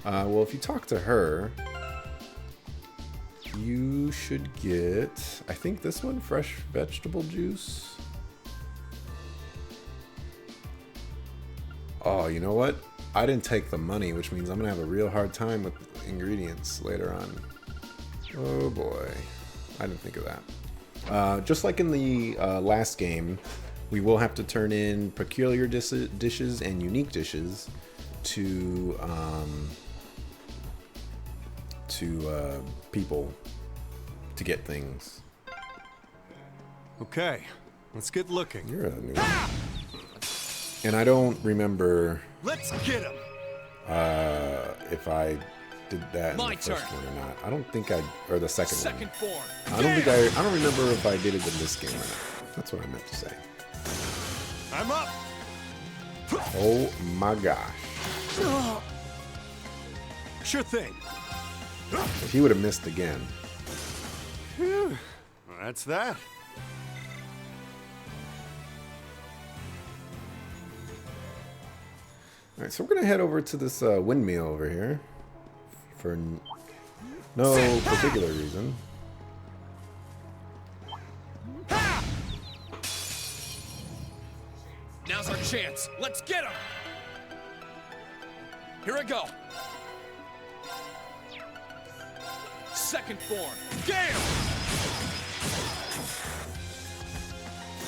Well, if you talk to her, you should get, I think this one, fresh vegetable juice. Oh, you know what? I didn't take the money, which means I'm gonna have a real hard time with ingredients later on. Oh boy, I didn't think of that. Just like in the last game, we will have to turn in peculiar dishes and unique dishes to people to get things. Okay, let's get looking. You're a new one. And I don't remember Let's get him. if I did that in My the first turn. one or not. I don't think I, or the second one. Second form. I don't remember if I did it in this game or not. That's what I meant to say. I'm up. Oh my gosh. Sure thing. If he would have missed again. Well, that's that. Alright, so we're gonna head over to this windmill over here. For no particular reason. Now's our chance. Let's get him. Here I go. Second form. Gale.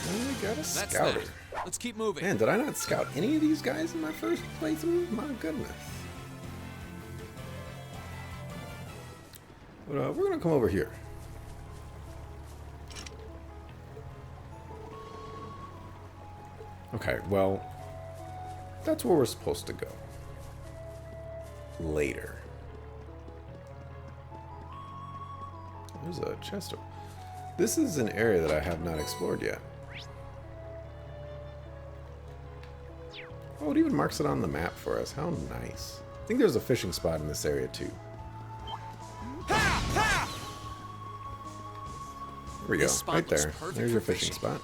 I got a That's scouter. that. Let's keep moving. Man, did I not scout any of these guys in my first playthrough? My goodness. But we're gonna come over here. Okay, well, that's where we're supposed to go. Later. There's a chest. This is an area that I have not explored yet. Oh, it even marks it on the map for us. How nice. I think there's a fishing spot in this area too. There we go. This spot Right looks there. perfect There's your for fishing fishing. spot.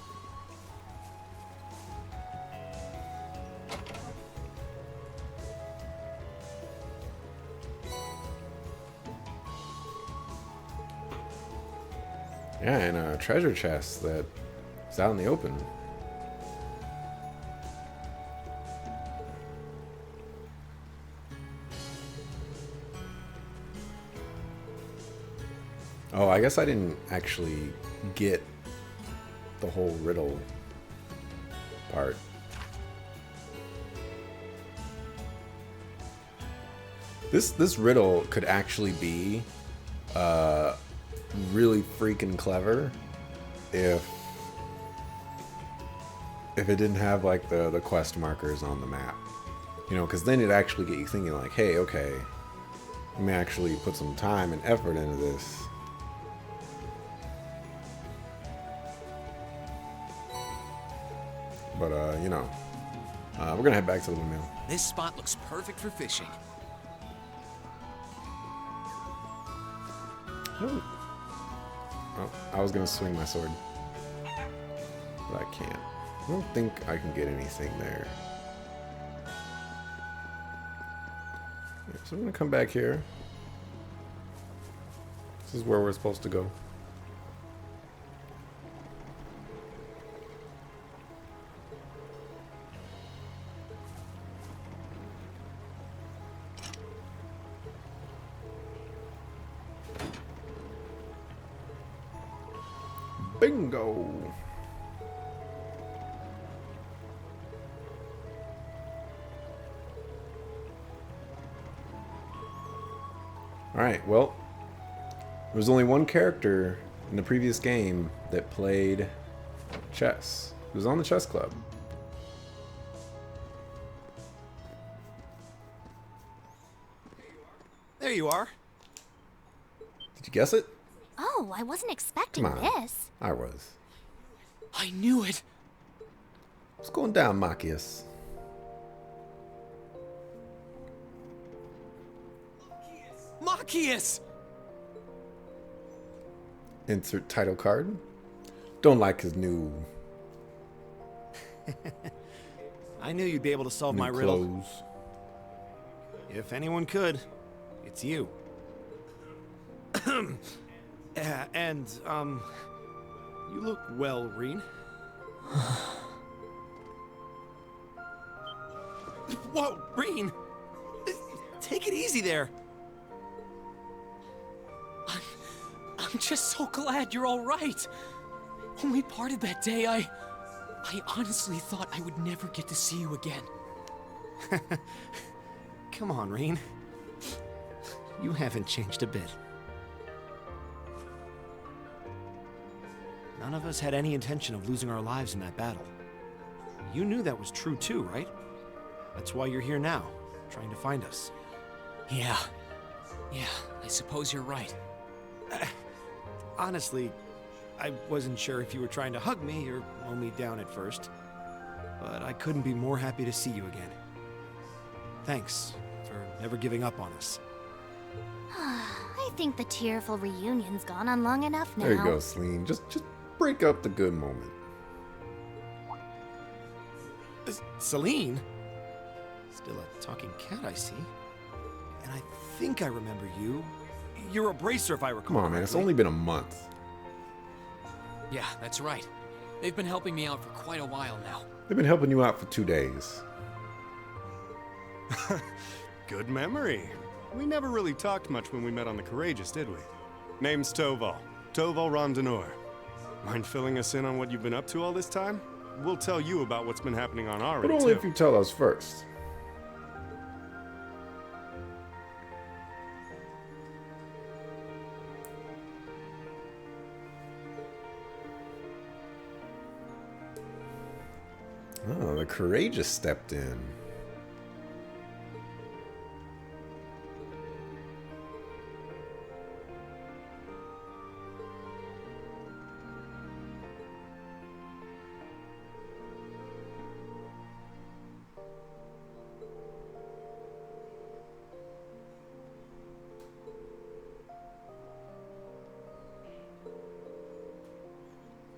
Yeah, and a treasure chest that is out in the open. Oh, I guess I didn't actually get the whole riddle part. This riddle could actually be really freaking clever if it didn't have like the quest markers on the map. You know, because then it'd actually get you thinking like, hey, okay, let me actually put some time and effort into this. But, you know, we're going to head back to the windmill. This spot looks perfect for fishing. Oh, I was going to swing my sword. But I can't. I don't think I can get anything there. Yeah, so I'm going to come back here. This is where we're supposed to go. Bingo! Alright, well, there was only one character in the previous game that played chess. It was on the chess club. There you are. Did you guess it? Oh, I wasn't expecting Come on. this. I was. I knew it! What's going down, Machias? Machias! Insert title card. Don't like his new I knew you'd be able to solve my riddle. clothes. If anyone could, it's you. And, you look well, Reen. Whoa, Reen! Take it easy there. I'm just so glad you're all right. When we parted that day, I honestly thought I would never get to see you again. Come on, Reen. You haven't changed a bit. None of us had any intention of losing our lives in that battle. You knew that was true too, right? That's why you're here now, trying to find us. Yeah, I suppose you're right. Honestly, I wasn't sure if you were trying to hug me or mow me down at first, but I couldn't be more happy to see you again. Thanks for never giving up on us. I think the tearful reunion's gone on long enough now. There you go, Celine. Just break up the good moment. Celine? Still a talking cat, I see. And I think I remember you. You're a bracer, if I recall. Come on, man. It's correctly. only been a month. Yeah, that's right. They've been helping me out for quite a while now. They've been helping you out for 2 days. Good memory. We never really talked much when we met on the Courageous, did we? Name's Toval. Toval Rondinor. Mind filling us in on what you've been up to all this time? We'll tell you about what's been happening on our But end, only too. if you tell us first. Oh, the Courageous stepped in.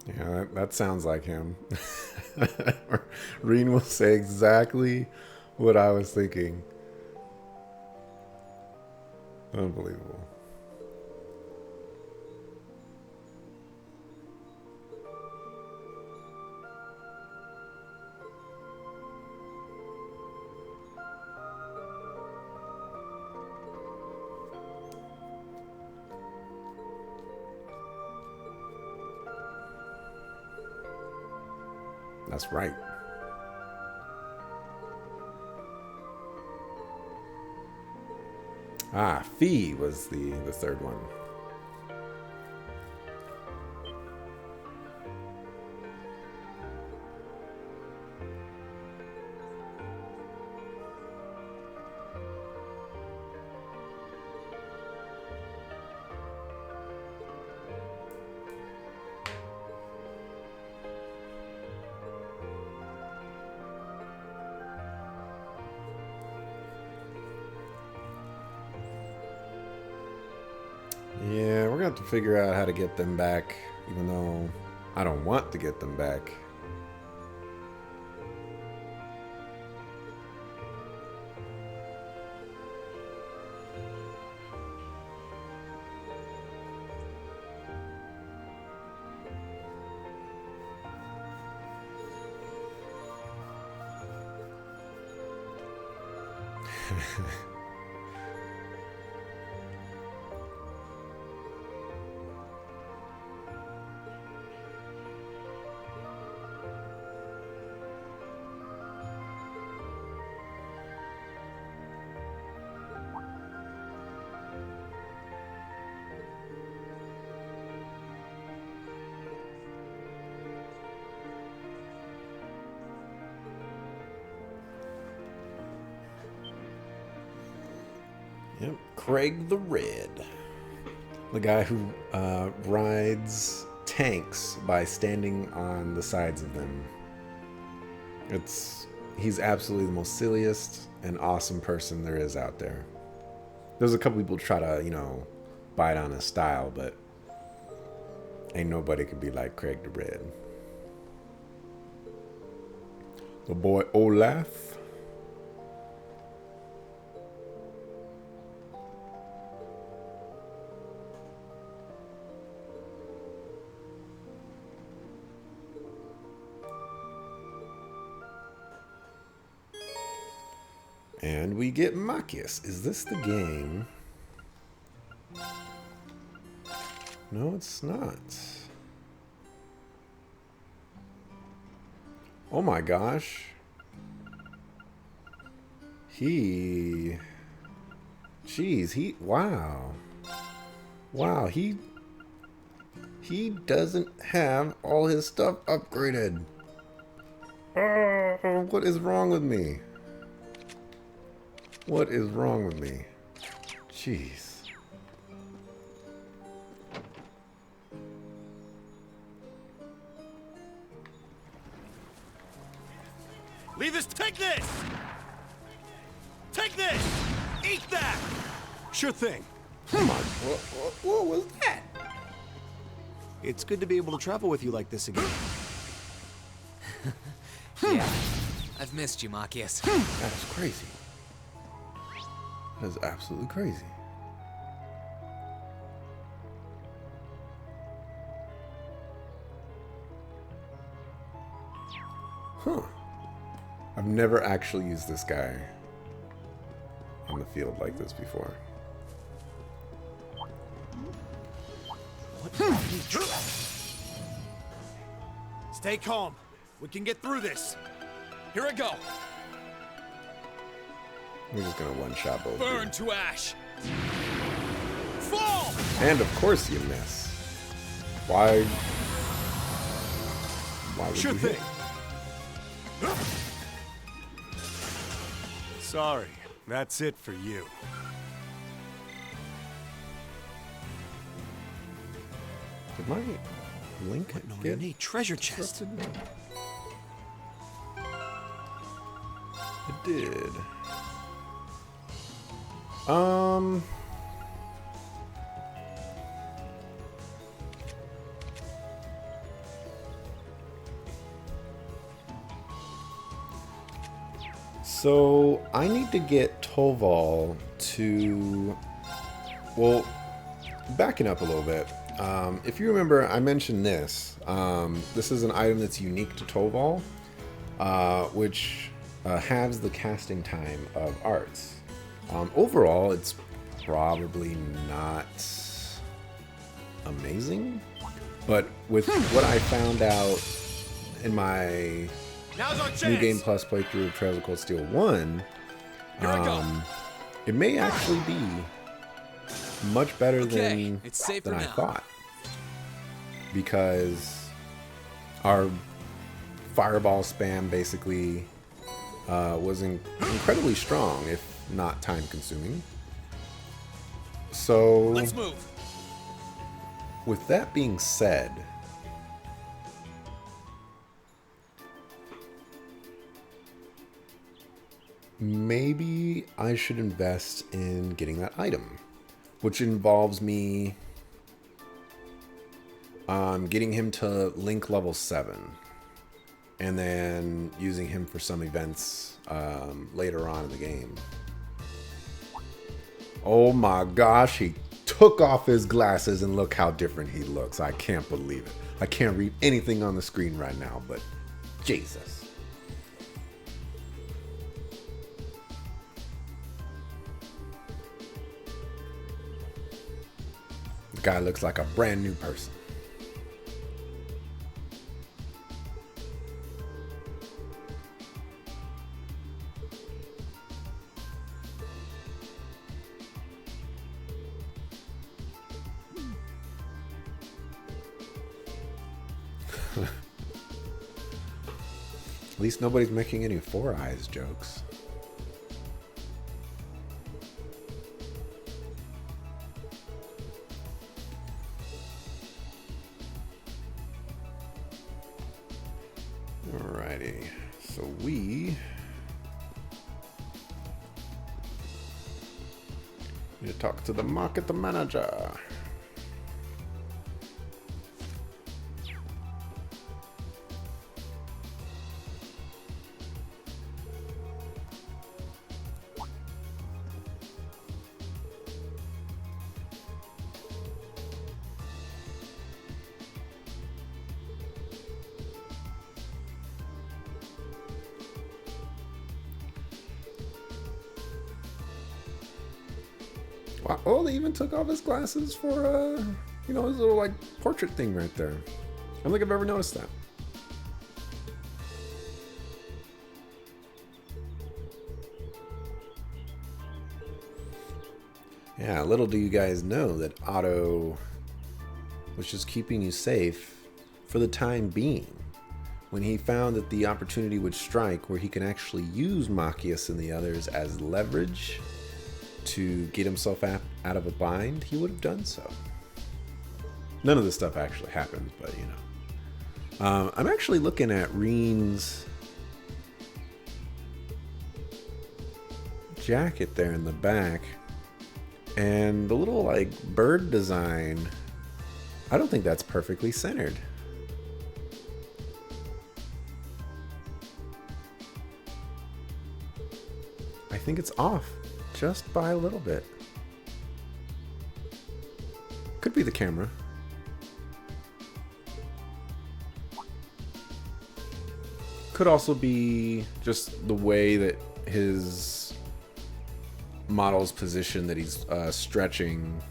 Yeah, that sounds like him. Reen will say exactly what I was thinking. Unbelievable. That's right. Ah, Fee was the third one. Yeah, we're gonna have to figure out how to get them back, even though I don't want to get them back. Yep, Craig the Red. The guy who rides tanks by standing on the sides of them. He's absolutely the most silliest and awesome person there is out there. There's a couple people try to, bite on his style, but ain't nobody could be like Craig the Red. The boy Olaf. And we get Machias. Is this the game? No, it's not. Oh my gosh. Wow. Wow, he doesn't have all his stuff upgraded. Oh, what is wrong with me? What is wrong with me? Jeez. Leave this. Take this! Take this! Eat that! Sure thing. Come on. What was that? It's good to be able to travel with you like this again. Yeah, I've missed you, Machias. That is crazy. That is absolutely crazy. Huh. I've never actually used this guy on the field like this before. Stay calm. We can get through this. Here I go. We're just gonna one-shot both. Burn to ash. Fall! And of course you miss. Why would Sure you hit? thing. Sorry, that's it for you. Did my link No, get need treasure chest. disrupted? It did. So I need to get Toval to, well, backing up a little bit. If you remember, I mentioned this. This is an item that's unique to Toval, which halves the casting time of arts. Overall, it's probably not amazing, but with what I found out in my Now's our chance. New Game Plus playthrough of Trails of Cold Steel 1, it may actually be much better than it's safer I now. thought, because our fireball spam basically was incredibly strong, if not time consuming. So Let's move. with that being said, maybe I should invest in getting that item, which involves me getting him to Link level 7 and then using him for some events later on in the game. Oh my gosh, he took off his glasses and look how different he looks. I can't believe it. I can't read anything on the screen right now, but Jesus. The guy looks like a brand new person. At least nobody's making any Four Eyes jokes. Alrighty, so we need to talk to the market manager. Wow. Oh, they even took off his glasses for, his little, like, portrait thing right there. I don't think I've ever noticed that. Yeah, little do you guys know that Otto was just keeping you safe for the time being. When he found that the opportunity would strike where he can actually use Machias and the others as leverage to get himself out of a bind, he would have done so. None of this stuff actually happens, but I'm actually looking at Reen's jacket there in the back, and the little like bird design, I don't think that's perfectly centered. I think it's off just by a little bit. Could be the camera. Could also be just the way that his model's position, that he's stretching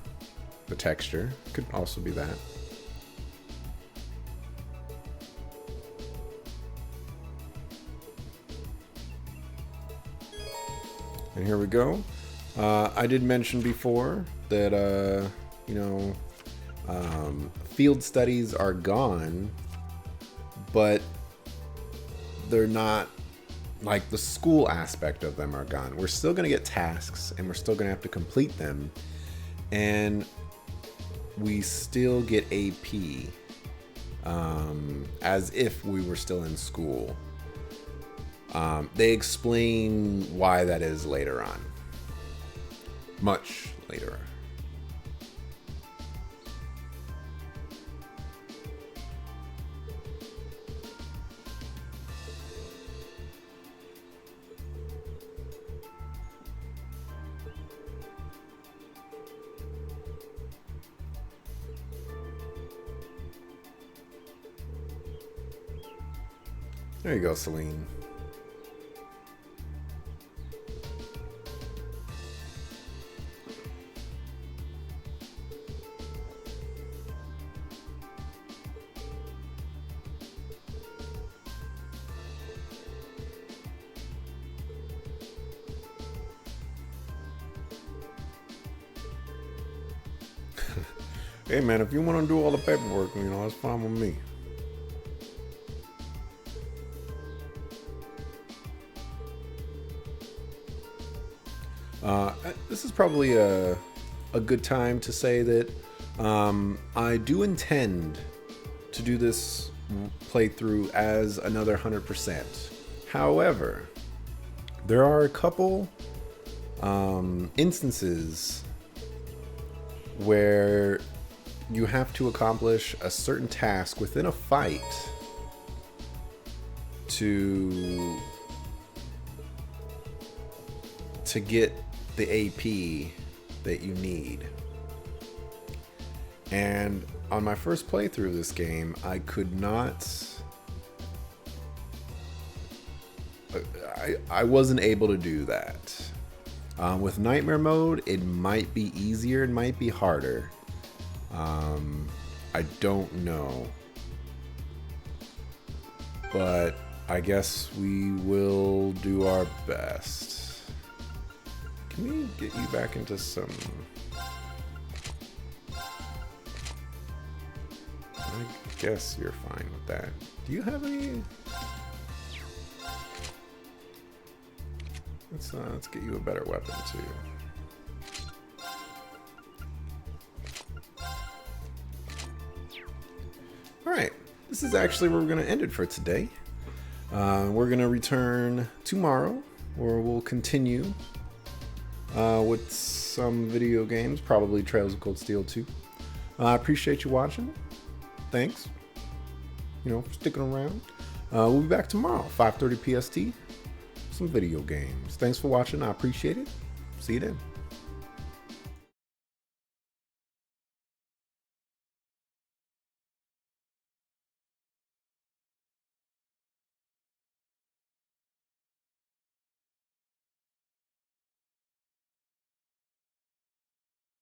the texture. Could also be that. And here we go. I did mention before that, field studies are gone, but they're not, like, the school aspect of them are gone. We're still going to get tasks, and we're still going to have to complete them, and we still get AP, as if we were still in school. They explain why that is later on. Much later. There you go, Celine. Hey man, if you want to do all the paperwork, that's fine with me. This is probably a good time to say that I do intend to do this playthrough as another 100%. However, there are a couple instances where you have to accomplish a certain task within a fight to get the AP that you need. And on my first playthrough of this game, I could not... I wasn't able to do that. With Nightmare Mode, it might be easier, it might be harder. I don't know. But I guess we will do our best. Can we get you back into some... I guess you're fine with that. Do you have any... Let's get you a better weapon too. Alright, this is actually where we're going to end it for today. We're going to return tomorrow, where we'll continue with some video games, probably Trails of Cold Steel 2. I appreciate you watching. Thanks. For sticking around. We'll be back tomorrow, 5:30 PST. Some video games. Thanks for watching. I appreciate it. See you then.